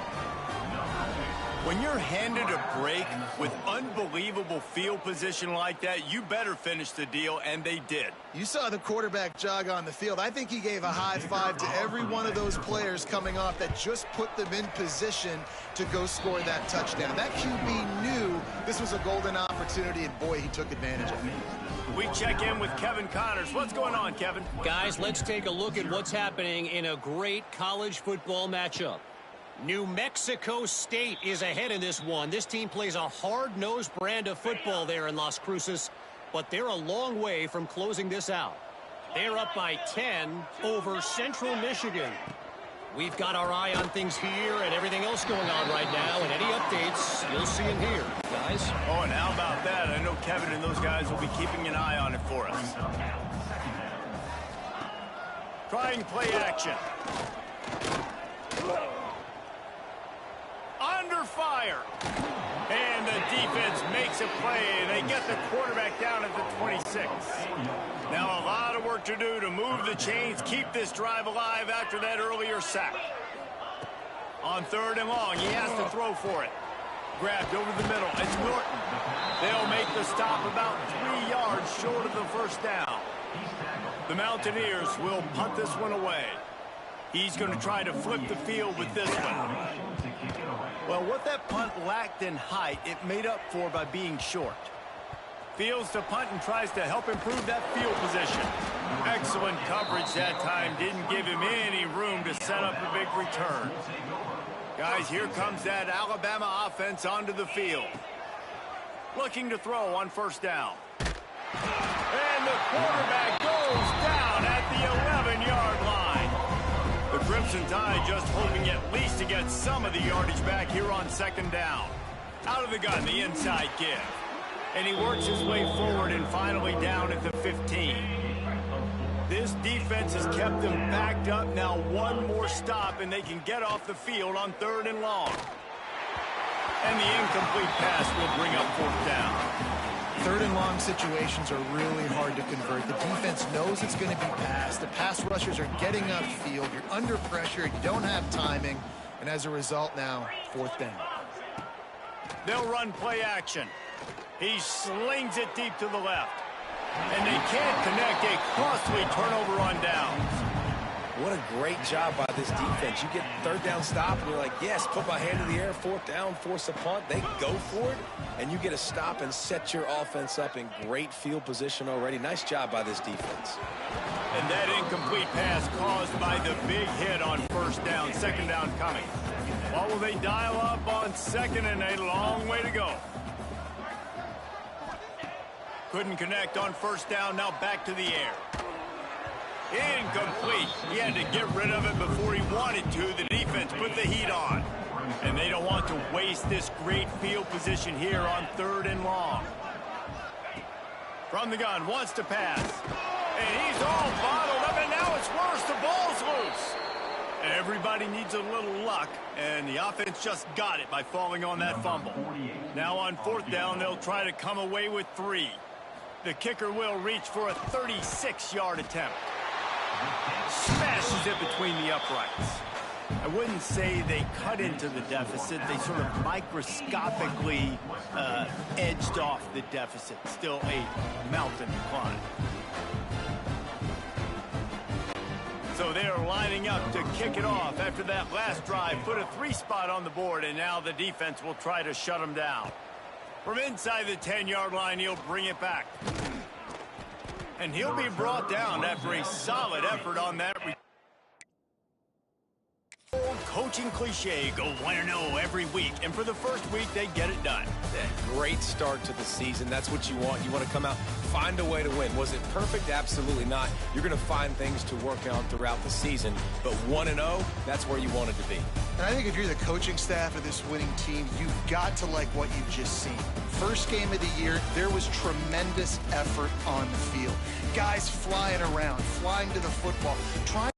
When you're handed a break with unbelievable field position like that, you better finish the deal, and they did. You saw the quarterback jog on the field. I think he gave a high five to every one of those players coming off that just put them in position to go score that touchdown. That QB knew this was a golden opportunity, and boy, he took advantage of it. We check in with Kevin Connors. What's going on, Kevin? Guys, let's take a look at what's happening in a great college football matchup. New Mexico State is ahead in this one. This team plays a hard-nosed brand of football there in Las Cruces, but they're a long way from closing this out. They're up by 10 over Central Michigan. We've got our eye on things here and everything else going on right now, and any updates you'll see in here, guys. Oh, and how about that? I know Kevin and those guys will be keeping an eye on it for us. Trying play action. Under fire. And the defense makes a play. They get the quarterback down at the 26. Now a lot of work to do to move the chains, keep this drive alive after that earlier sack. On third and long, he has to throw for it. Grabbed over the middle. It's Norton. They'll make the stop about 3 yards short of the first down. The Mountaineers will punt this one away. He's going to try to flip the field with this one. Well, what that punt lacked in height, it made up for by being short. Fields to punt and tries to help improve that field position. Excellent coverage that time. Didn't give him any room to set up a big return. Guys, here comes that Alabama offense onto the field. Looking to throw on first down. And the quarterback goes down at the 11-yard line. The Crimson Tide just hoping at least to get some of the yardage back here on second down. Out of the gun, the inside give. And he works his way forward and finally down at the 15. This defense has kept them backed up. Now one more stop and they can get off the field on third and long. And the incomplete pass will bring up fourth down. Third and long situations are really hard to convert. The defense knows it's going to be passed. The pass rushers are getting upfield. You're under pressure. You don't have timing. And as a result now, 4th down. They'll run play action. He slings it deep to the left. And they can't connect. A costly turnover on downs. What a great job by this defense. You get 3rd down stop, and you're like, yes, put my hand in the air, 4th down, force a punt. They go for it, and you get a stop and set your offense up in great field position already. Nice job by this defense. And that incomplete pass caused by the big hit on 1st down, 2nd down coming. What will they dial up on 2nd and a long way to go? Couldn't connect on 1st down, now back to the air. Incomplete. He had to get rid of it before he wanted to. The defense put the heat on. And they don't want to waste this great field position here on 3rd and long. From the gun, wants to pass. And he's all bottled up, and now it's worse. The ball's loose. Everybody needs a little luck, and the offense just got it by falling on that fumble. Now on 4th down, they'll try to come away with 3. The kicker will reach for a 36-yard attempt. Smashes it between the uprights. I wouldn't say they cut into the deficit. They sort of microscopically edged off the deficit. Still a mountain to climb. So they're lining up to kick it off after that last drive. Put a 3 spot on the board, and now the defense will try to shut them down. From inside the 10-yard line, he'll bring it back. And he'll be brought down after a solid effort on that. Old coaching cliche, go 1-0 every week. And for the first week, they get it done. Yeah, great start to the season. That's what you want. You want to come out, find a way to win. Was it perfect? Absolutely not. You're going to find things to work on throughout the season. But 1-0, that's where you wanted to be. And I think if you're the coaching staff of this winning team, you've got to like what you've just seen. First game of the year, there was tremendous effort on the field. Guys flying around, flying to the football, trying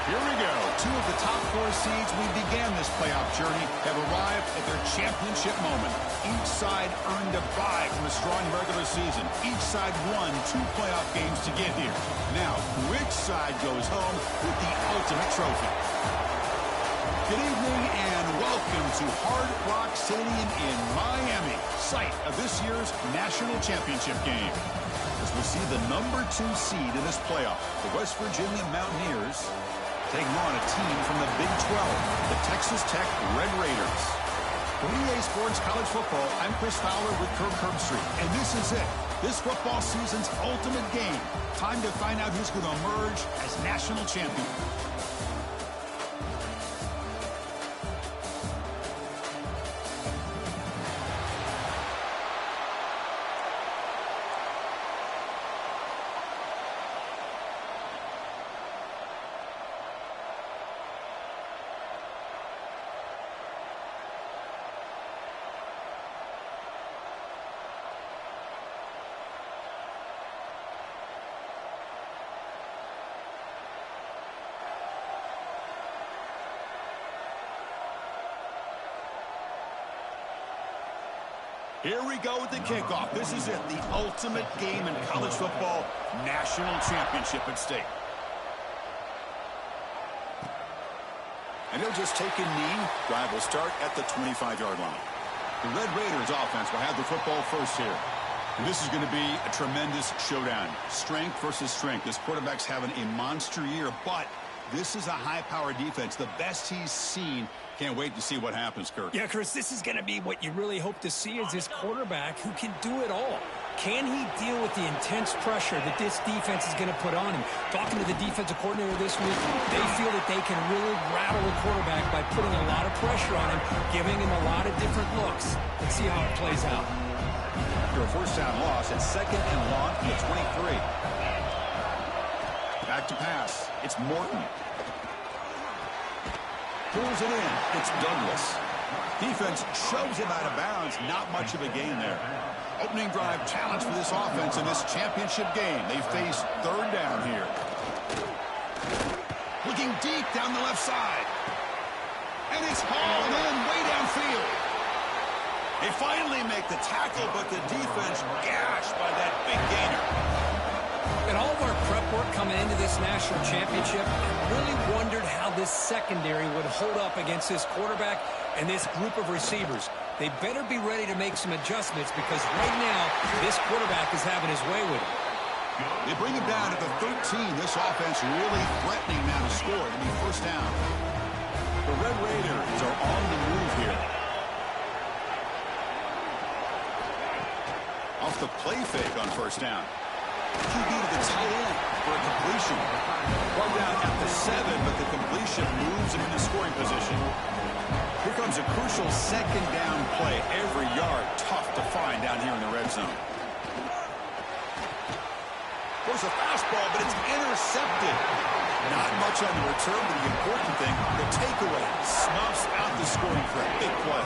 Here we go. Two of the top 4 seeds we began this playoff journey have arrived at their championship moment. Each side earned a bye from a strong regular season. Each side won 2 playoff games to get here. Now, which side goes home with the ultimate trophy? Good evening and welcome to Hard Rock Stadium in Miami, site of this year's national championship game. As we see the number 2 seed in this playoff, the West Virginia Mountaineers, taking on a team from the Big 12, the Texas Tech Red Raiders. For EA Sports College Football, I'm Chris Fowler with Kirk Herbstreit, and this is it. This football season's ultimate game. Time to find out who's going to emerge as national champion. Here we go with the kickoff. This is it, the ultimate game in college football, national championship at stake. And he'll just take a knee. Drive will start at the 25-yard line. The Red Raiders offense will have the football first here. And this is going to be a tremendous showdown. Strength versus strength. This quarterback's having a monster year, but this is a high-powered defense, the best he's seen. Can't wait to see what happens, Kirk. Yeah, Chris, this is going to be what you really hope to see is this quarterback who can do it all. Can he deal with the intense pressure that this defense is going to put on him? Talking to the defensive coordinator this week, they feel that they can really rattle the quarterback by putting a lot of pressure on him, giving him a lot of different looks. Let's see how it plays out. After a first down loss, it's 2nd and long from the 23. Back to pass. It's Morton. Pulls it in. It's Douglas. Defense shoves him out of bounds. Not much of a gain there. Opening drive challenge for this offense in this championship game. They face 3rd down here. Looking deep down the left side. And it's hauled in way downfield. They finally make the tackle, but the defense gashed by that big gainer. In all of our prep work coming into this national championship, I really wondered how this secondary would hold up against this quarterback and this group of receivers. They better be ready to make some adjustments because right now, this quarterback is having his way with it. They bring him down at the 13. This offense really threatening now to score. It'll be first down. The Red Raiders are on the move here. Off the play fake on first down. QB to the tight end for a completion. Brought down at the 7, but the completion moves him into scoring position. Here comes a crucial 2nd down play. Every yard tough to find down here in the red zone. Goes a fastball, but it's intercepted. Not much on the return, but the important thing, the takeaway snuffs out the scoring threat. Big play.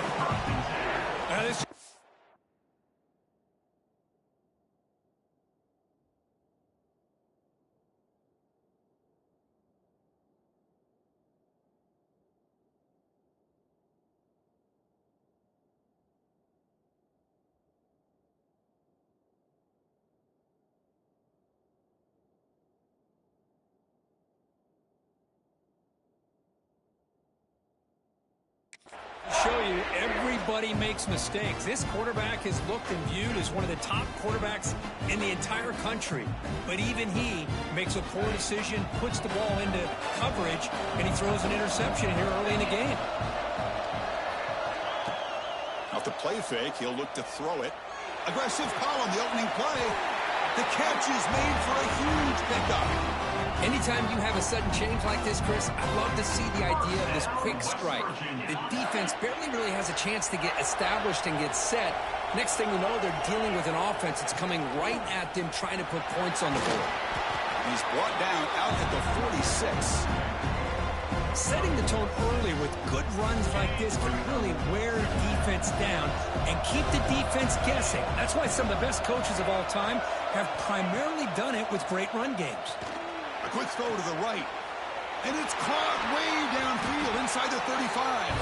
Show you everybody makes mistakes. This quarterback is looked and viewed as one of the top quarterbacks in the entire country. But even he makes a poor decision, puts the ball into coverage, and he throws an interception here early in the game. Off the play fake, he'll look to throw it. Aggressive call on the opening play. The catch is made for a huge pickup. Anytime you have a sudden change like this, Chris, I'd love to see the idea of this quick strike. The defense barely really has a chance to get established and get set. Next thing you know, they're dealing with an offense that's coming right at them, trying to put points on the board. He's brought down out at the 46. Setting the tone early with good runs like this can really wear defense down and keep the defense guessing. That's why some of the best coaches of all time have primarily done it with great run games. A quick throw to the right. And it's caught way downfield inside the 35.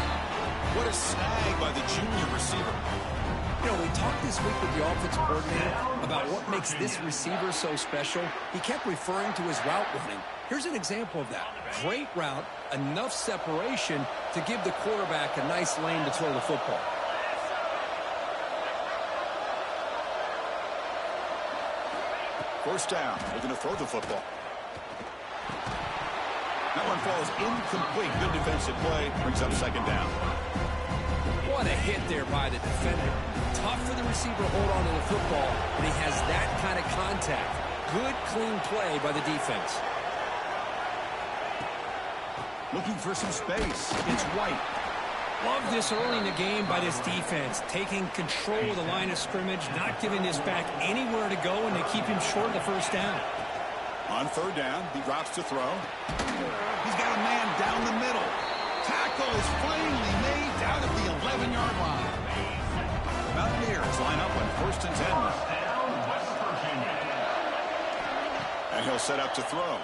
What a snag by the junior receiver. You know, we talked this week with the offensive coordinator about what makes this receiver so special. He kept referring to his route running. Here's an example of that. Great route, enough separation to give the quarterback a nice lane to throw the football. First down. They're going to throw the football. That one falls incomplete. Good defensive play. Brings up second down. What a hit there by the defender. Tough for the receiver to hold on to the football, but he has that kind of contact. Good, clean play by the defense. Looking for some space. It's White. Love this early in the game by this defense, taking control of the line of scrimmage, not giving this back anywhere to go, and to keep him short of the first down. On third down, he drops to throw. He's got a man down the middle. Tackle is finally made down at the 11-yard line. Mountaineers line up on first and 10 now. And he'll set up to throw.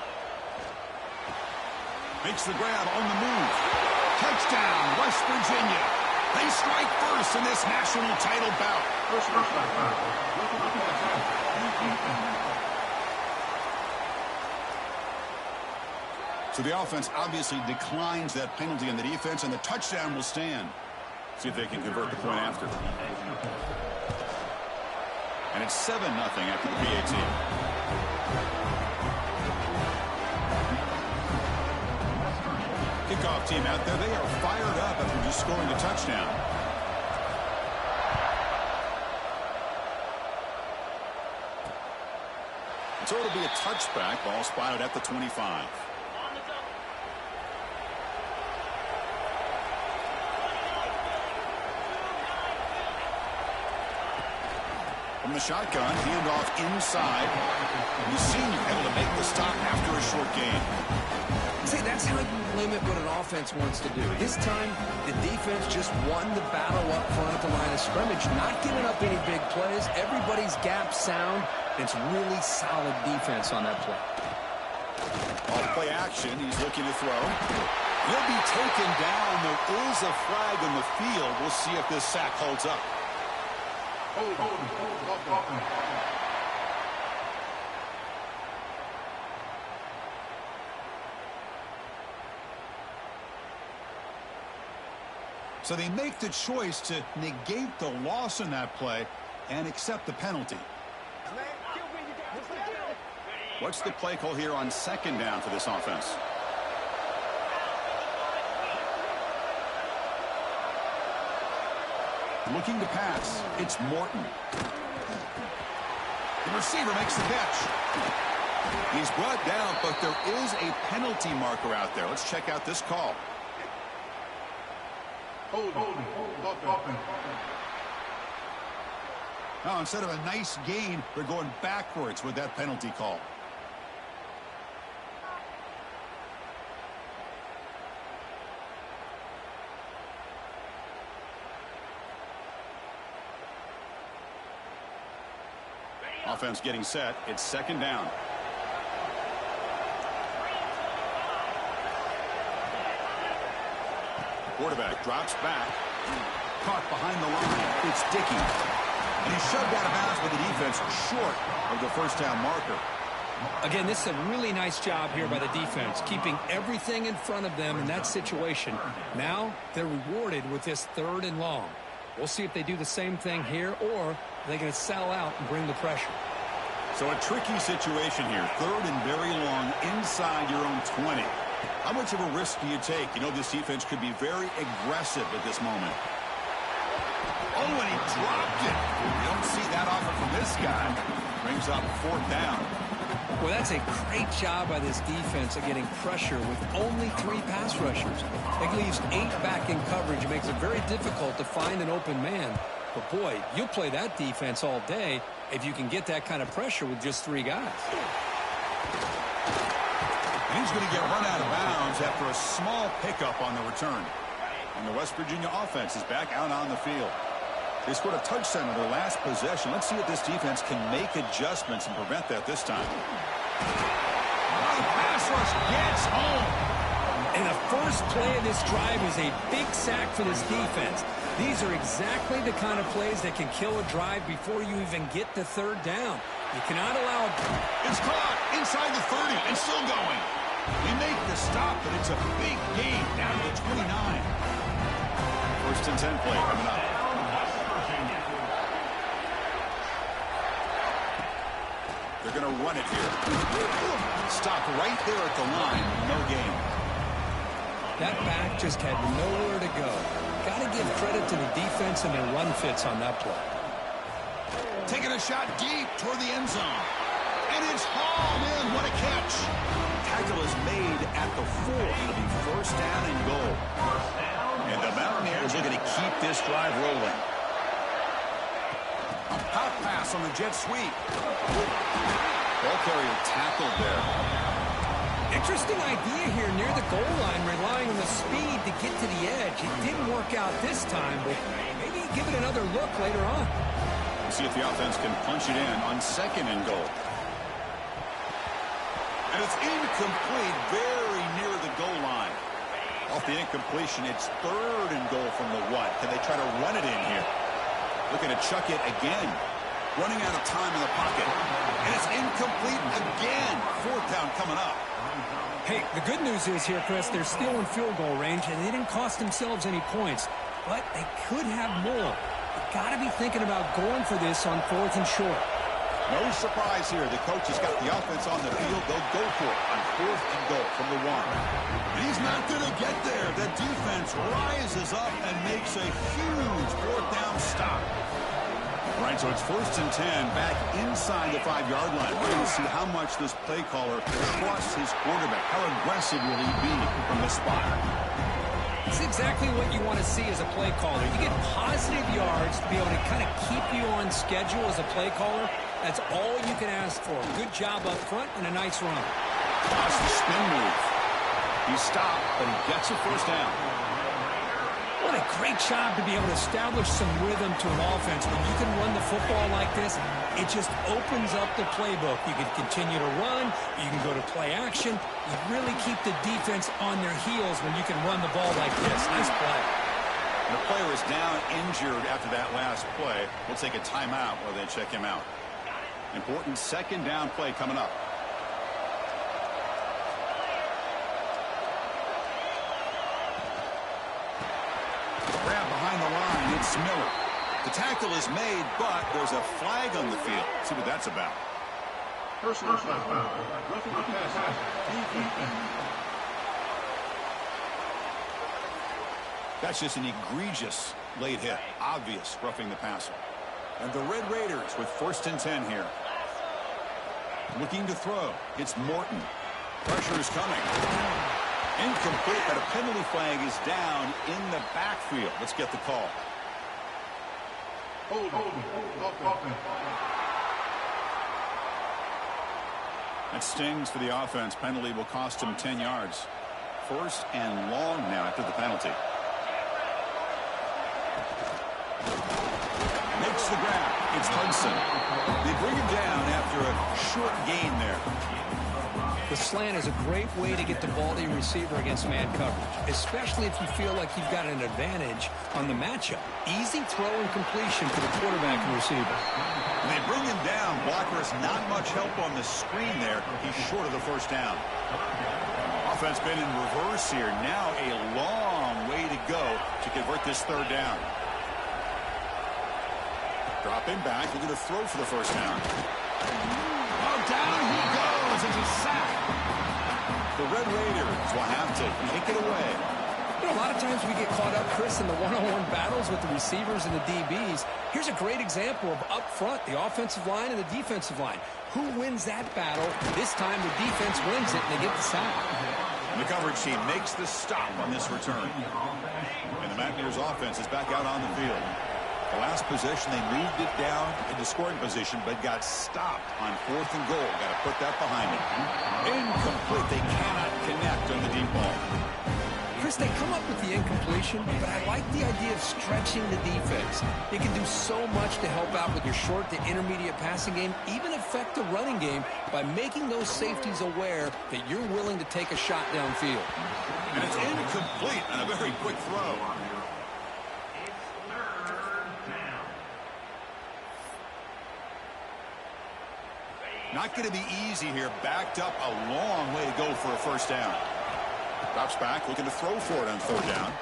Makes the grab on the move. Touchdown, West Virginia. They strike first in this national title bout. So the offense obviously declines that penalty on the defense, and the touchdown will stand. See if they can convert the point after. And it's 7-0 after the PAT. Kickoff team out there, they are fired up after just scoring a touchdown. So it'll be a touchback. Ball spotted at the 25. From the shotgun, handoff inside. The senior able to make the stop after a short gain. See, that's how you limit what an offense wants to do. This time, the defense just won the battle up front at the line of scrimmage, not giving up any big plays. Everybody's gap sound. It's really solid defense on that play. Off play action, he's looking to throw. He'll be taken down. There is a flag on the field. We'll see if this sack holds up. So they make the choice to negate the loss in that play and accept the penalty. What's the play call here on second down for this offense? Looking to pass. It's Morton. The receiver makes the catch. He's brought down, but there is a penalty marker out there. Let's check out this call. Now, instead of a nice gain, they're going backwards with that penalty call. Offense getting set. It's second down. Quarterback drops back. Caught behind the line. It's Dickey. And he's shoved out of bounds with the defense short of the first down marker. Again, this is a really nice job here by the defense, keeping everything in front of them in that situation. Now they're rewarded with this third and long. We'll see if they do the same thing here, or they're going to sell out and bring the pressure. So a tricky situation here. Third and very long inside your own 20. How much of a risk do you take? You know this defense could be very aggressive at this moment. Oh, and he dropped it. You don't see that often from this guy. Brings up fourth down. Well, that's a great job by this defense of getting pressure with only 3 pass rushers. It leaves 8 back in coverage. It makes it very difficult to find an open man. But, boy, you'll play that defense all day if you can get that kind of pressure with just 3 guys. And he's going to get run out of bounds after a small pickup on the return. And the West Virginia offense is back out on the field. They scored a touchdown in their last possession. Let's see if this defense can make adjustments and prevent that this time. Oh, pass rush gets home. And the first play of this drive is a big sack for this defense. These are exactly the kind of plays that can kill a drive before you even get to third down. You cannot allow... It's caught inside the 30 and still going. They make the stop, but it's a big gain down to the 29. First and 10 play coming up. They're going to run it here. Stop right there at the line. No gain. That back just had nowhere to go. Got to give credit to the defense and their run fits on that play. Taking a shot deep toward the end zone. And it's hauled in. What a catch. Tackle is made at the 4. It'll be first down and goal. And the Mountaineers are going to keep this drive rolling. A pop pass on the jet sweep. Ball carrier tackled there. Interesting idea here near the goal line, relying on the speed to get to the edge. It didn't work out this time, but maybe give it another look later on. We'll see if the offense can punch it in on second and goal. And it's incomplete, very near the goal line. Off the incompletion, it's third and goal from the 1. Can they try to run it in here? Looking to chuck it again. Running out of time in the pocket. And it's incomplete again. Fourth down coming up. Hey, the good news is here, Chris, they're still in field goal range, and they didn't cost themselves any points. But they could have more. You got to be thinking about going for this on fourth and short. No surprise here. The coach has got the offense on the field. They'll go for it on fourth and goal from the 1. And he's not going to get there. The defense rises up and makes a huge fourth down stop. All right, so it's first and 10 back inside the 5-yard line. We're going to see how much this play caller trusts his quarterback. How aggressive will he be from this spot? It's exactly what you want to see as a play caller. You get positive yards to be able to kind of keep you on schedule as a play caller. That's all you can ask for. Good job up front and a nice run. That's the spin move. He stopped, but he gets a first down. What a great job to be able to establish some rhythm to an offense. When you can run the football like this, it just opens up the playbook. You can continue to run. You can go to play action. You really keep the defense on their heels when you can run the ball like this. Nice play. The player is down injured after that last play. We'll take a timeout while they check him out. Important second down play coming up. Grab behind the line. It's Miller. The tackle is made, but there's a flag on the field. Let's see what that's about. Personal foul. That's just an egregious late hit. Obvious roughing the passer. And the Red Raiders with first and 10 here. Looking to throw. It's Morton. Pressure is coming. Incomplete, but a penalty flag is down in the backfield. Let's get the call. That stings for the offense. Penalty will cost him 10 yards. First and long now after the penalty. Makes the grab. It's Hudson. They bring him down after a short gain there. The slant is a great way to get the ball to your receiver against man coverage, especially if you feel like you've got an advantage on the matchup. Easy throw and completion for the quarterback and receiver. They bring him down. Blocker has not much help on the screen there. He's short of the first down. Offense been in reverse here. Now a long way to go to convert this third down. Dropping back. They're going to throw for the first down. Oh, down he goes. It's a sack. The Red Raiders will have to take it away. You know, a lot of times we get caught up, Chris, in the one-on-one battles with the receivers and the DBs. Here's a great example of up front, the offensive line and the defensive line. Who wins that battle? This time the defense wins it, and they get the sack. The coverage team makes the stop on this return. And the Mountaineers offense is back out on the field. The last possession, they moved it down into scoring position, but got stopped on fourth and goal. Got to put that behind them. Incomplete. They cannot connect on the deep ball. Chris, they come up with the incompletion, but I like the idea of stretching the defense. You can do so much to help out with your short to intermediate passing game, even affect the running game by making those safeties aware that you're willing to take a shot downfield. And it's incomplete on a very quick throw. Not going to be easy here. Backed up a long way to go for a first down. Drops back, looking to throw for it on third down.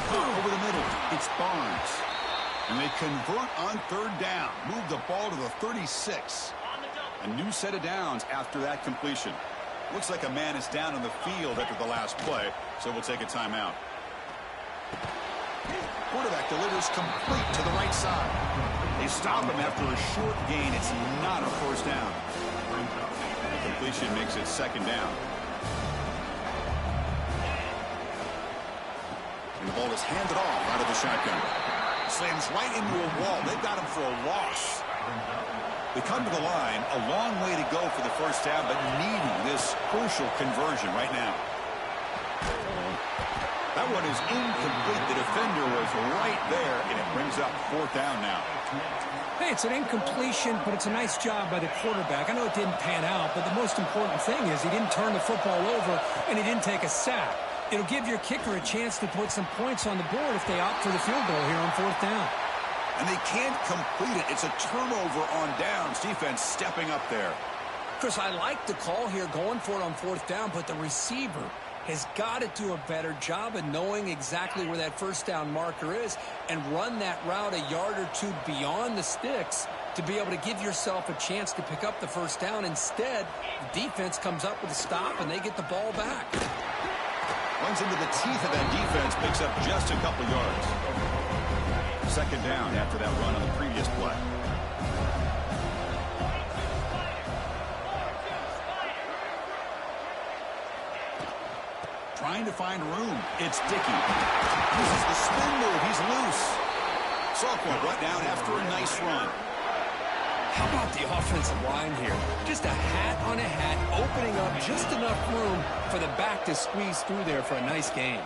Over the middle, it's Barnes. And they convert on third down. Move the ball to the 36. A new set of downs after that completion. Looks like a man is down on the field after the last play, so we'll take a timeout. Quarterback delivers complete to the right side. They stop him after a short gain. It's not a first down. The completion makes it second down. And the ball is handed off out of the shotgun. Slams right into a wall. They've got him for a loss. They come to the line, a long way to go for the first down, but needing this crucial conversion right now. That one is incomplete. The defender was right there, and it brings up fourth down now. Hey, it's an incompletion, but it's a nice job by the quarterback. I know it didn't pan out, but the most important thing is he didn't turn the football over, and he didn't take a sack. It'll give your kicker a chance to put some points on the board if they opt for the field goal here on fourth down. And they can't complete it. It's a turnover on downs. Defense stepping up there. Chris, I like the call here going for it on fourth down, but the receiver has got to do a better job of knowing exactly where that first down marker is and run that route a yard or two beyond the sticks to be able to give yourself a chance to pick up the first down. Instead, the defense comes up with a stop and they get the ball back. Runs into the teeth of that defense, picks up just a couple yards. Second down after that run on the previous play. Trying to find room. It's Dickey. Uses the spin move. He's loose. Sophomore brought down after a nice run. How about the offensive line here? Just a hat on a hat, opening up just enough room for the back to squeeze through there for a nice gain.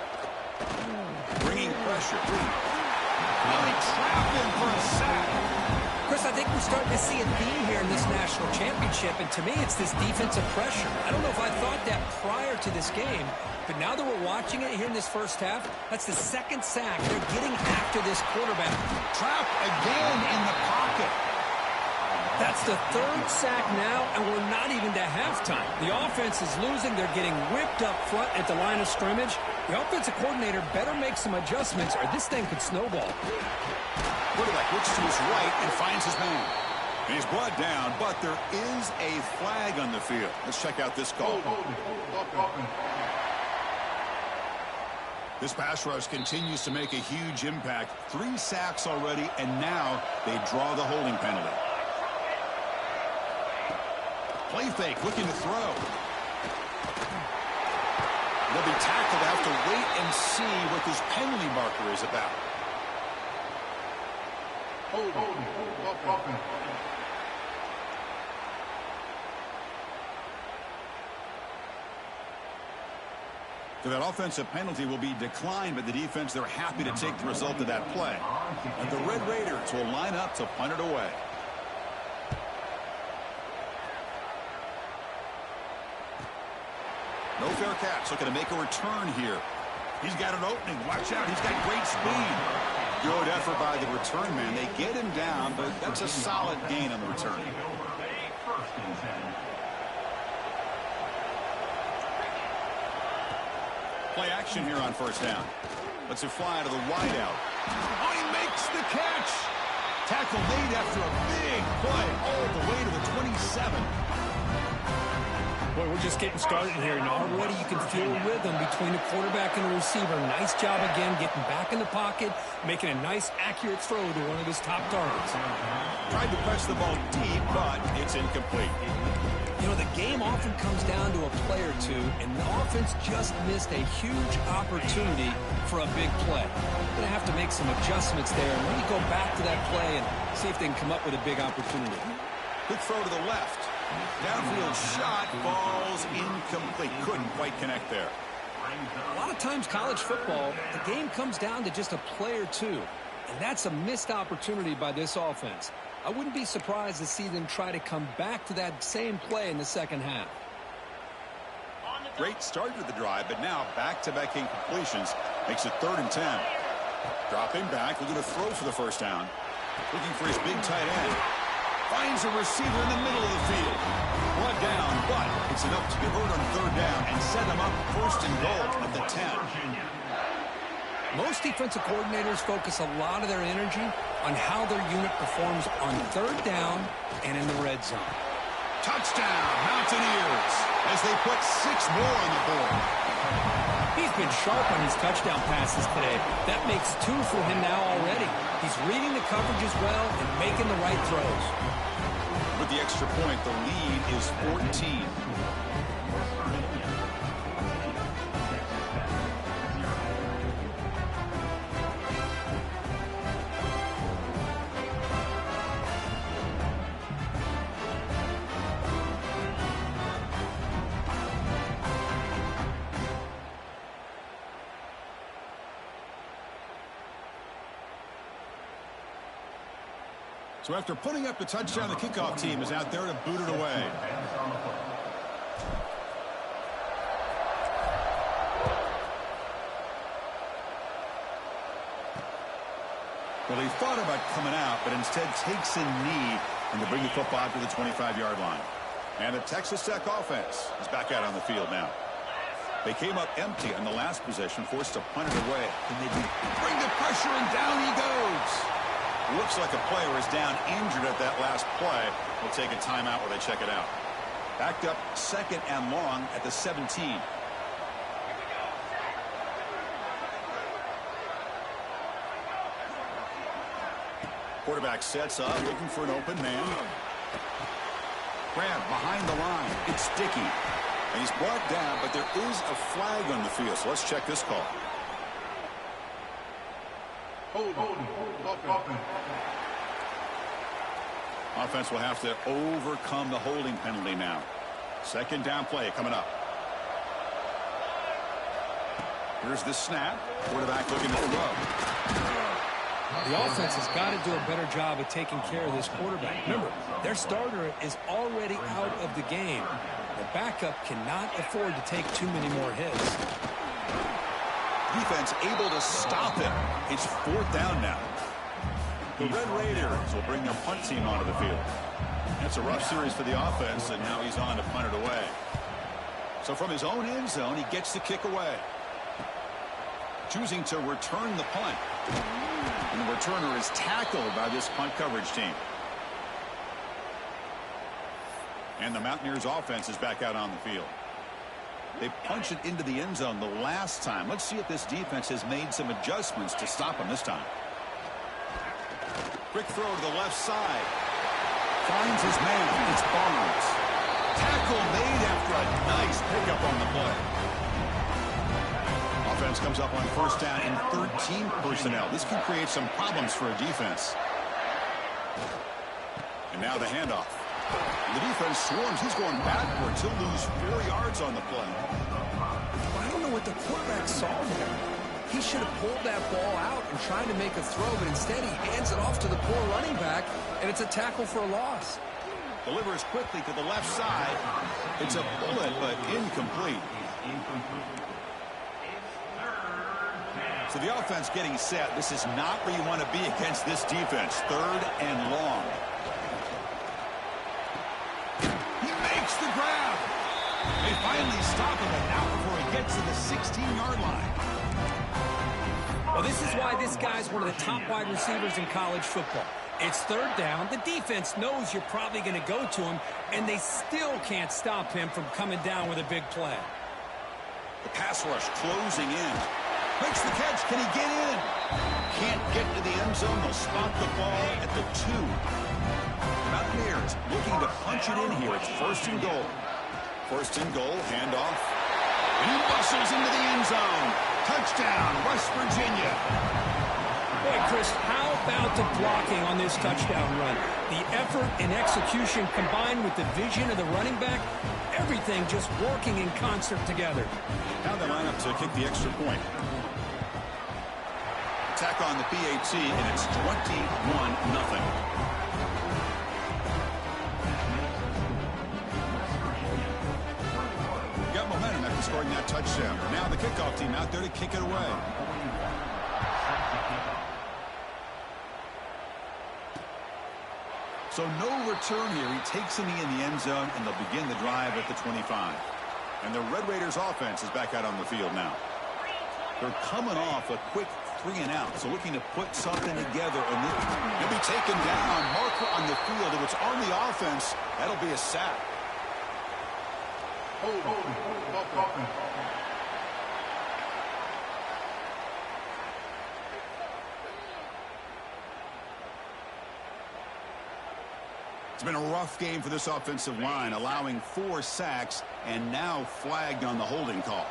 Bringing pressure. Really trap him for a sack. Chris, I think we're starting to see a theme here in this national championship, and to me, it's this defensive pressure. I don't know if I thought that prior to this game, but now that we're watching it here in this first half, that's the second sack. They're getting after this quarterback. Trap again in the pocket. That's the third sack now, and we're not even to halftime. The offense is losing. They're getting ripped up front at the line of scrimmage. The offensive coordinator better make some adjustments, or this thing could snowball. Quarterback looks to his right and finds his man. And he's brought down, but there is a flag on the field. Let's check out this call. This pass rush continues to make a huge impact. 3 sacks already, and now they draw the holding penalty. Play fake, looking to throw. They'll be tackled. They have to wait and see what this penalty marker is about. So that offensive penalty will be declined by the defense. They're happy to take the result of that play. And the Red Raiders will line up to punt it away. No fair catch. Looking to make a return here. He's got an opening. Watch out. He's got great speed. Good effort by the return man. They get him down, but that's a solid gain on the return. Play action here on first down. Lets it fly to the wideout. Oh, he makes the catch. Tackle made after a big play all the way to the 27. Boy, we're just getting started here, and already you can feel a rhythm between the quarterback and the receiver. Nice job again getting back in the pocket, making a nice, accurate throw to one of his top targets. Tried to press the ball deep, but it's incomplete. You know, the game often comes down to a play or two, and the offense just missed a huge opportunity for a big play. They're going to have to make some adjustments there and really go back to that play and see if they can come up with a big opportunity. Good throw to the left. Downfield shot, falls incomplete. Couldn't quite connect there. A lot of times college football, the game comes down to just a play or two. And that's a missed opportunity by this offense. I wouldn't be surprised to see them try to come back to that same play in the second half. Great start to the drive, but now back-to-back incompletions makes it 3rd and 10. Dropping back, looking to throw for the first down. Looking for his big tight end. Finds a receiver in the middle of the field. Brought down, but it's enough to convert on 3rd down and set him up 1st and goal at the 10. Most defensive coordinators focus a lot of their energy on how their unit performs on 3rd down and in the red zone. Touchdown, Mountaineers, as they put 6 more on the board. He's been sharp on his touchdown passes today. That makes 2 for him now already. He's reading the coverage as well and making the right throws. With the extra point, the lead is 14. So after putting up the touchdown, the kickoff team is out there to boot it away. Well, he thought about coming out, but instead takes a knee and to bring the football to the 25-yard line. And the Texas Tech offense is back out on the field now. They came up empty on the last possession, forced to punt it away. And they bring the pressure, and down he goes. Looks like a player is down injured at that last play. We'll take a timeout while they check it out. Backed up 2nd and long at the 17. Quarterback sets up, looking for an open man. Grab behind the line. It's Dickey. And he's brought down, but there is a flag on the field. So let's check this call. Offense will have to overcome the holding penalty now. 2nd down play coming up. Here's the snap. Quarterback looking to throw. The offense has got to do a better job of taking care of this quarterback. Remember, their starter is already out of the game. The backup cannot afford to take too many more hits. Defense able to stop him. It's 4th down now. The Red Raiders will bring their punt team onto the field. That's a rough series for the offense, and now he's on to punt it away. So from his own end zone, he gets the kick away. Choosing to return the punt. And the returner is tackled by this punt coverage team. And the Mountaineers offense is back out on the field. They punched it into the end zone the last time. Let's see if this defense has made some adjustments to stop him this time. Quick throw to the left side. Finds his man. It's Barnes. Tackle made after a nice pickup on the play. Offense comes up on 1st down in 13 personnel. This can create some problems for a defense. And now the handoff. The defense swarms. He's going backwards. He'll lose 4 yards on the play. I don't know what the quarterback saw there. He should have pulled that ball out and tried to make a throw, but instead he hands it off to the poor running back, and it's a tackle for a loss. Delivers quickly to the left side. It's a bullet, but incomplete. So the offense getting set. This is not where you want to be against this defense. 3rd and long. He makes the grab. They finally stop him, and now before he gets to the 16-yard line. Well, this is why this guy's one of the top wide receivers in college football. It's 3rd down. The defense knows you're probably going to go to him, and they still can't stop him from coming down with a big play. The pass rush closing in. Makes the catch. Can he get in? Can't get to the end zone. They'll spot the ball at the 2. Mountaineers looking to punch it in here. It's 1st and goal. 1st and goal. Handoff. And he bustles into the end zone. Touchdown, West Virginia. Boy, Chris, how about the blocking on this touchdown run? The effort and execution combined with the vision of the running back, Everything just working in concert together. Now they line up to kick the extra point. Attack on the PAT, and it's 21-0. Got momentum after scoring that touchdown. Now the kickoff team out there to kick it away. So no return here. He takes in the end zone, and they'll begin the drive at the 25. And the Red Raiders offense is back out on the field now. They're coming off a quick 3-and-out, so looking to put something together. And he'll be taken down. Marker on the field. If it's on the offense, that'll be a sack. It's been a rough game for this offensive line, allowing 4 sacks and now flagged on the holding call.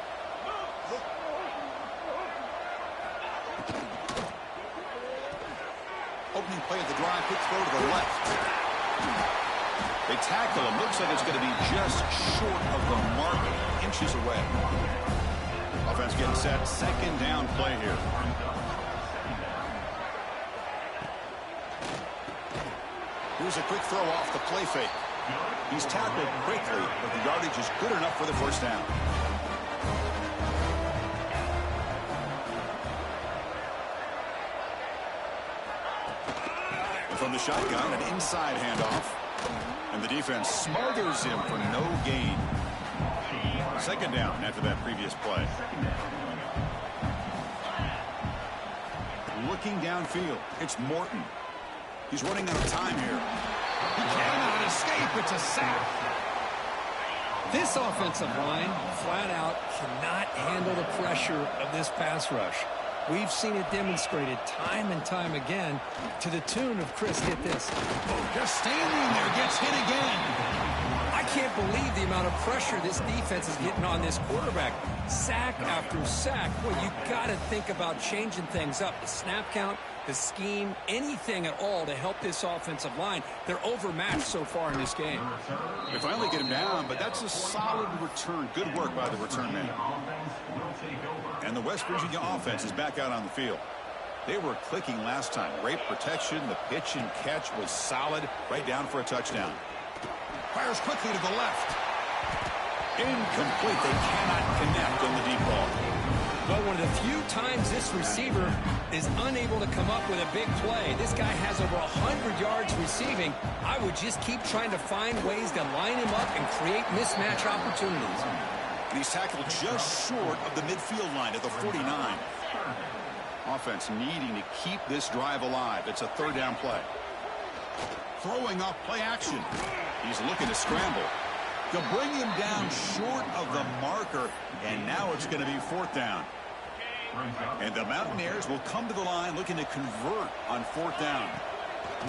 Opening play of the drive, quick throw to the left. They tackle him. Looks like it's going to be just short of the mark, inches away. Offense getting set. Second down play here. Here's a quick throw off the play fake. He's tackled quickly, but the yardage is good enough for the first down. And from the shotgun, an inside handoff. And the defense smothers him for no gain. Second down after that previous play. Looking downfield, it's Morton. He's running out of time here. He cannot escape. It's a sack. This offensive line, flat out, cannot handle the pressure of this pass rush. We've seen it demonstrated time and time again to the tune of, Chris, get this. Oh, just standing there, gets hit again. I can't believe the amount of pressure this defense is getting on this quarterback. Sack after sack. Boy, you got to think about changing things up. The snap count, the scheme, anything at all to help this offensive line. They're overmatched so far in this game. They finally get him down, but that's a solid return. Good work by the return man. And the West Virginia offense is back out on the field. They were clicking last time. Great protection. The pitch and catch was solid. Right down for a touchdown. Fires quickly to the left. Incomplete. They cannot connect on the deep ball. Well, one of the few times this receiver is unable to come up with a big play. This guy has over 100 yards receiving. I would just keep trying to find ways to line him up and create mismatch opportunities. And he's tackled just short of the midfield line at the 49. Offense needing to keep this drive alive. It's a third down play. Throwing off play action. He's looking to scramble. To bring him down short of the marker, and now it's going to be fourth down. And the Mountaineers will come to the line looking to convert on fourth down.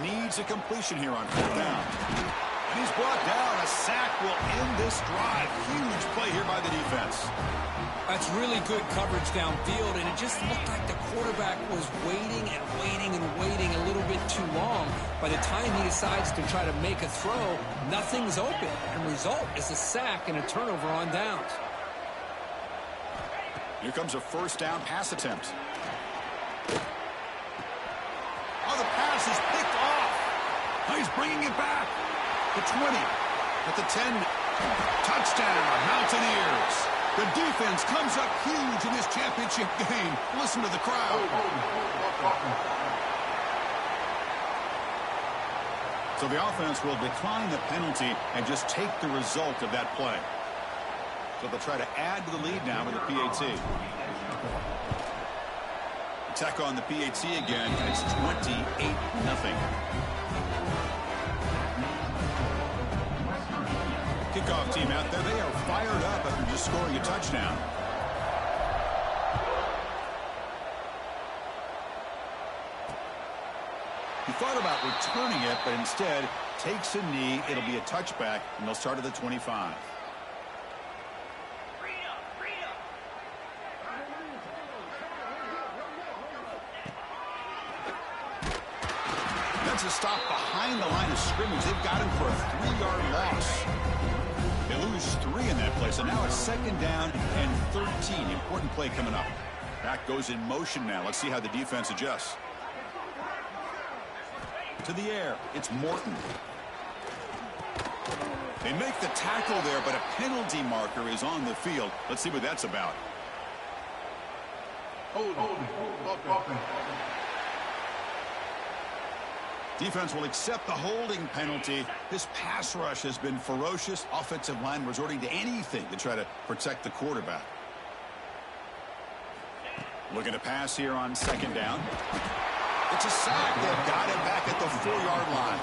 Needs a completion here on fourth down. And he's brought down. A sack will end this drive. Huge play here by the defense. That's really good coverage downfield, and it just looked like the quarterback was waiting and waiting and waiting a little bit too long. By the time he decides to try to make a throw, nothing's open, and result is a sack and a turnover on downs. Here comes a first down pass attempt. Oh, the pass is picked off. Oh, he's bringing it back. The 20, at the 10, touchdown, Mountaineers. The defense comes up huge in this championship game. Listen to the crowd. So the offense will decline the penalty and just take the result of that play. So they'll try to add to the lead now with the PAT. Attack on the PAT again, and it's 28-0. Kickoff team out there. They are fired up after just scoring a touchdown. He thought about returning it, but instead takes a knee. It'll be a touchback, and they'll start at the 25. That's a stop behind the line of scrimmage. They've got him for a 3-yard loss. They lose 3 in that play, so now it's 2nd down and 13. Important play coming up. Back goes in motion now. Let's see how the defense adjusts. To the air, it's Morton. They make the tackle there, but a penalty marker is on the field. Let's see what that's about. Defense will accept the holding penalty. This pass rush has been ferocious. Offensive line resorting to anything to try to protect the quarterback. Looking to pass here on 2nd down. It's a sack. They've got it back at the 4-yard line.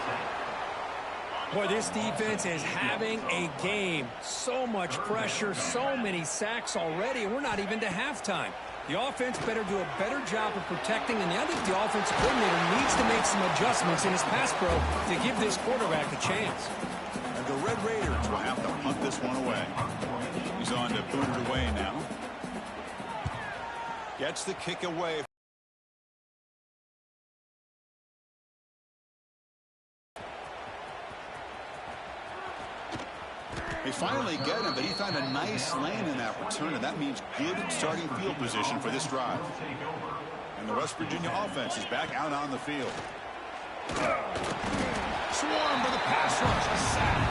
Boy, this defense is having a game. So much pressure, so many sacks already, and we're not even to halftime. The offense better do a better job of protecting, and I think the offensive coordinator needs to make some adjustments in his pass pro to give this quarterback a chance. And the Red Raiders will have to punt this one away. He's on to boot it away now. Gets the kick away. They finally get him, but he found a nice lane in that return, and that means good starting field position for this drive. And the West Virginia offense is back out on the field. Swarm for the pass rush, a sack.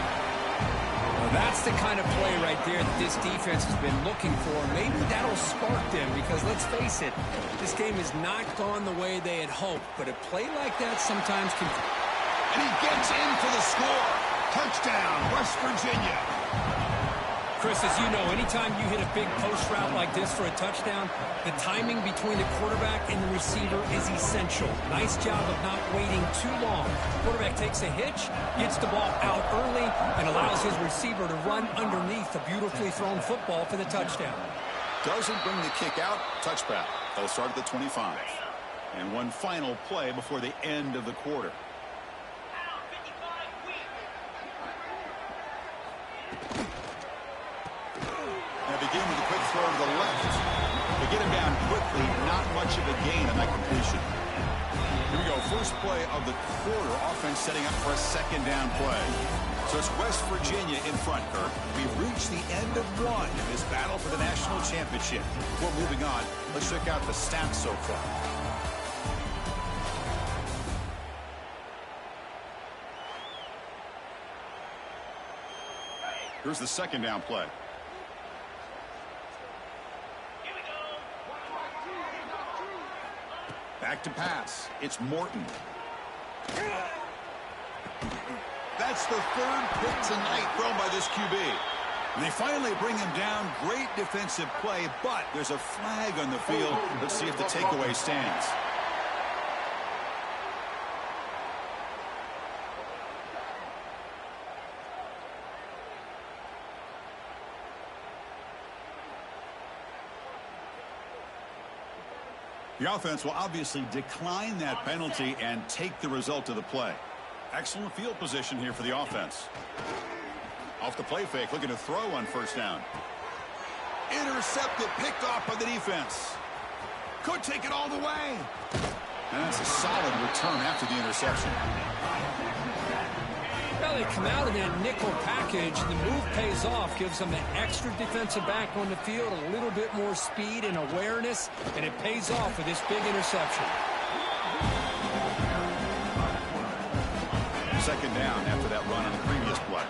Well, that's the kind of play right there that this defense has been looking for. Maybe that'll spark them, because let's face it, this game has not gone the way they had hoped, but a play like that sometimes can... And he gets in for the score. Touchdown, West Virginia. Chris, as you know, anytime you hit a big post route like this for a touchdown, the timing between the quarterback and the receiver is essential. Nice job of not waiting too long. Quarterback takes a hitch, gets the ball out early, and allows his receiver to run underneath a beautifully thrown football for the touchdown. Doesn't bring the kick out. Touchback. They'll start at the 25. And one final play before the end of the quarter. Begin with a quick throw to the left. They get him down quickly. Not much of a gain on that completion. Here we go. First play of the quarter. Offense setting up for a 2nd down play. So it's West Virginia in front, Kirk. We've reached the end of one in this battle for the national championship. Before moving on, let's check out the stats so far. Here's the 2nd down play. Back to pass. It's Morton. That's the 3rd pick tonight thrown by this QB. And they finally bring him down. Great defensive play, but there's a flag on the field. Let's see if the takeaway stands. The offense will obviously decline that penalty and take the result of the play. Excellent field position here for the offense. Off the play fake, looking to throw on 1st down. Intercepted, picked off by the defense. Could take it all the way. And that's a solid return after the interception. Well, they come out in that nickel package. The move pays off, gives them an extra defensive back on the field, a little bit more speed and awareness, and it pays off with this big interception. 2nd down after that run on the previous play.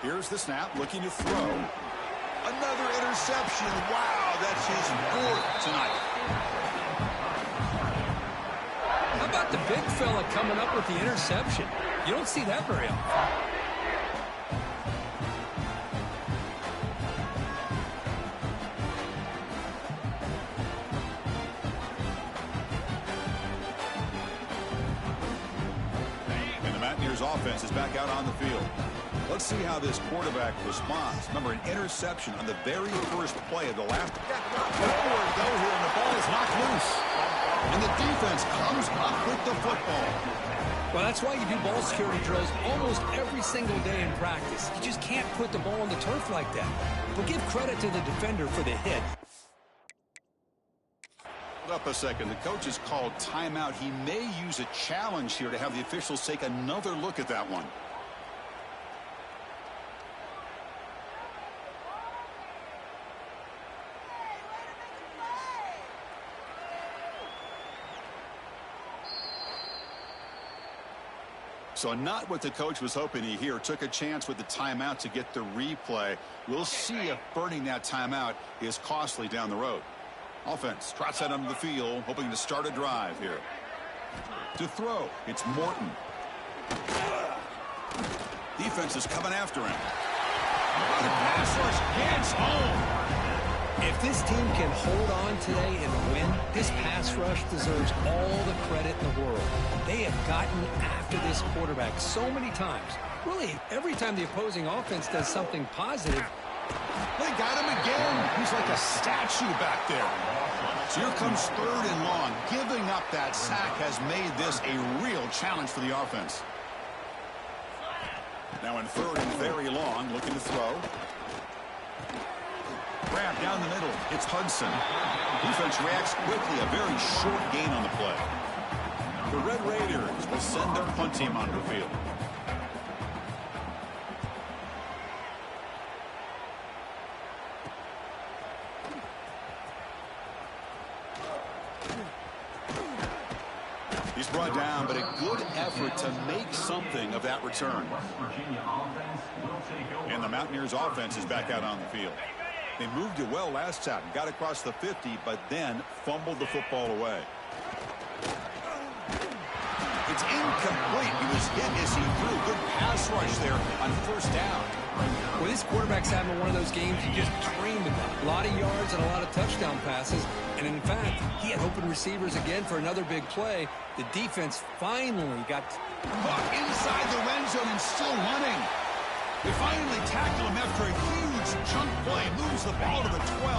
Here's the snap, looking to throw. Another interception. Wow, that's his 4th tonight. How about the big fella coming up with the interception? You don't see that very often. And the Mountaineers offense is back out on the field. Let's see how this quarterback responds. Remember, an interception on the very first play of the last. Forward, though, here, and the ball is knocked loose. And the defense comes up with the football. Well, that's why you do ball security drills almost every single day in practice. You just can't put the ball on the turf like that. But give credit to the defender for the hit. Hold up a second. The coach has called timeout. He may use a challenge here to have the officials take another look at that one. So not what the coach was hoping to hear. Took a chance with the timeout to get the replay. We'll see if burning that timeout is costly down the road. Offense trots out onto the field, hoping to start a drive here. To throw, it's Morton. Defense is coming after him. The pass rush gets home. If this team can hold on today and win, this pass rush deserves all the credit in the world. They have gotten after this quarterback so many times. Really, every time the opposing offense does something positive. They got him again. He's like a statue back there. So here comes 3rd and long. Giving up that sack has made this a real challenge for the offense. Now in 3rd and very long, looking to throw. Grab down the middle. It's Hudson. Defense reacts quickly. A very short gain on the play. The Red Raiders will send their punt team onto the field. He's brought down, but a good effort to make something of that return. And the Mountaineers offense is back out on the field. They moved it well last time, got across the 50, but then fumbled the football away. It's incomplete. He was hit as he threw. Good pass rush there on 1st down. Well, this quarterback's having one of those games you just dream about. A lot of yards and a lot of touchdown passes. And in fact, he had open receivers again for another big play. The defense finally got inside the red zone and still running. They finally tackle him after a huge chunk play. Moves the ball to the 12.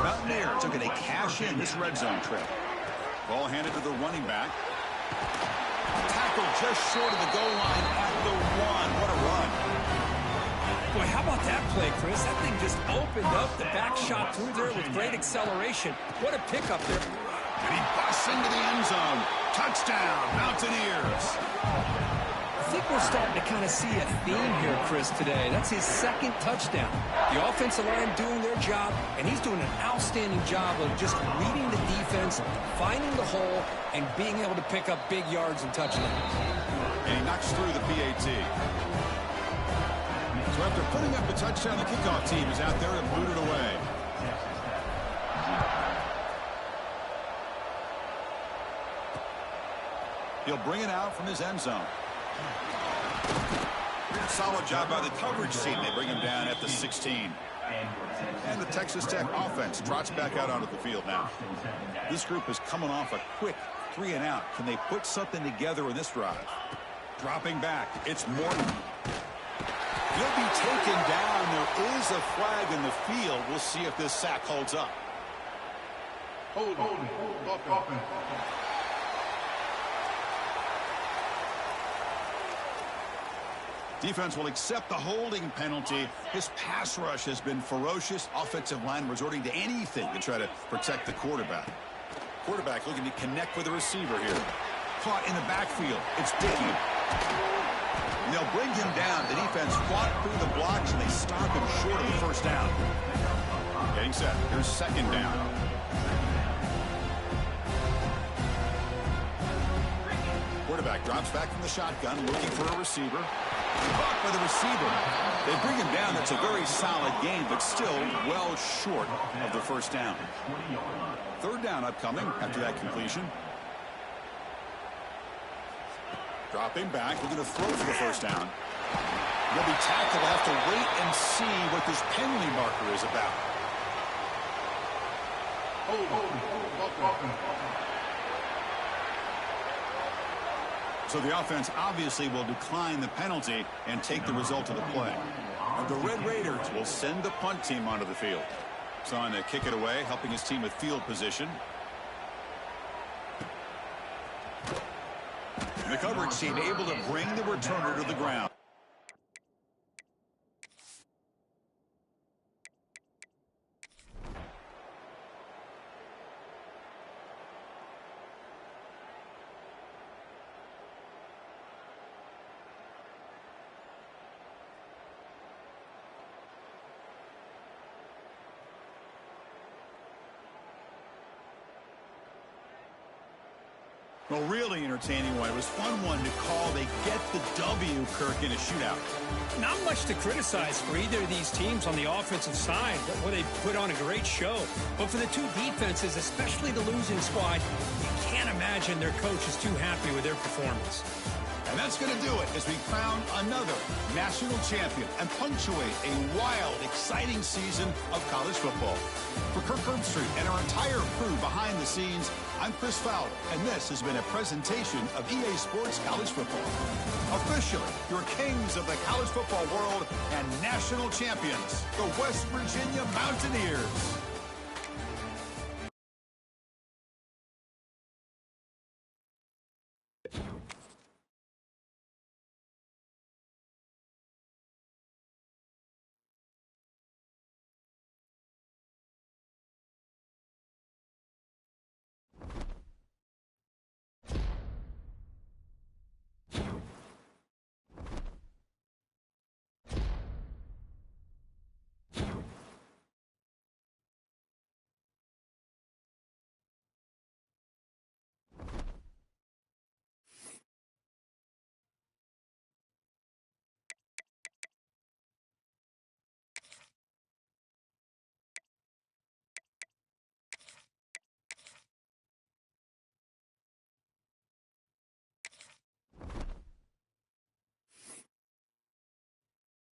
Mountaineers are going to cash in this red zone trip. Ball handed to the running back. Tackle just short of the goal line at the 1. What a run. Boy, how about that play, Chris? That thing just opened up. The back shot through there with great acceleration. What a pickup there. And he busts into the end zone. Touchdown, Mountaineers. I think we're starting to kind of see a theme here, Chris, today. That's his 2nd touchdown. The offensive line doing their job, and he's doing an outstanding job of just reading the defense, finding the hole, and being able to pick up big yards and touchdowns. And he knocks through the PAT. So after putting up the touchdown, the kickoff team is out there and booted away. He'll bring it out from his end zone. Solid job by the coverage team. They bring him down at the 16. And the Texas Tech offense trots back out onto the field now. This group is coming off a quick 3 and out. Can they put something together in this drive? Dropping back, it's Morton. He'll be taken down. There is a flag in the field. We'll see if this sack holds up. Hold. Defense will accept the holding penalty. His pass rush has been ferocious. Offensive line resorting to anything to try to protect the quarterback. Quarterback looking to connect with the receiver here. Caught in the backfield. It's Dickey. And they'll bring him down. The defense fought through the blocks, and they stop him short of the 1st down. Getting set. Here's 2nd down. Quarterback drops back from the shotgun, looking for a receiver. Caught by the receiver. They bring him down. That's a very solid game, but still well short of the 1st down. 3rd down upcoming after that completion. Dropping back, looking to throw for the 1st down. He'll be tackled. We'll have to wait and see what this penalty marker is about. So the offense obviously will decline the penalty and take the result of the play. And the Red Raiders will send the punt team onto the field. So on to kick it away, helping his team with field position. The coverage team able to bring the returner to the ground. Well, really entertaining one. It was fun one to call. They get the W, Kirk, in a shootout. Not much to criticize for either of these teams on the offensive side, where they put on a great show. But for the two defenses, especially the losing squad, you can't imagine their coach is too happy with their performance. And that's going to do it as we crown another national champion and punctuate a wild, exciting season of college football. For Kirk Herbstreit and our entire crew behind the scenes, I'm Chris Fowler, and this has been a presentation of EA Sports College Football. Officially, your kings of the college football world and national champions, the West Virginia Mountaineers.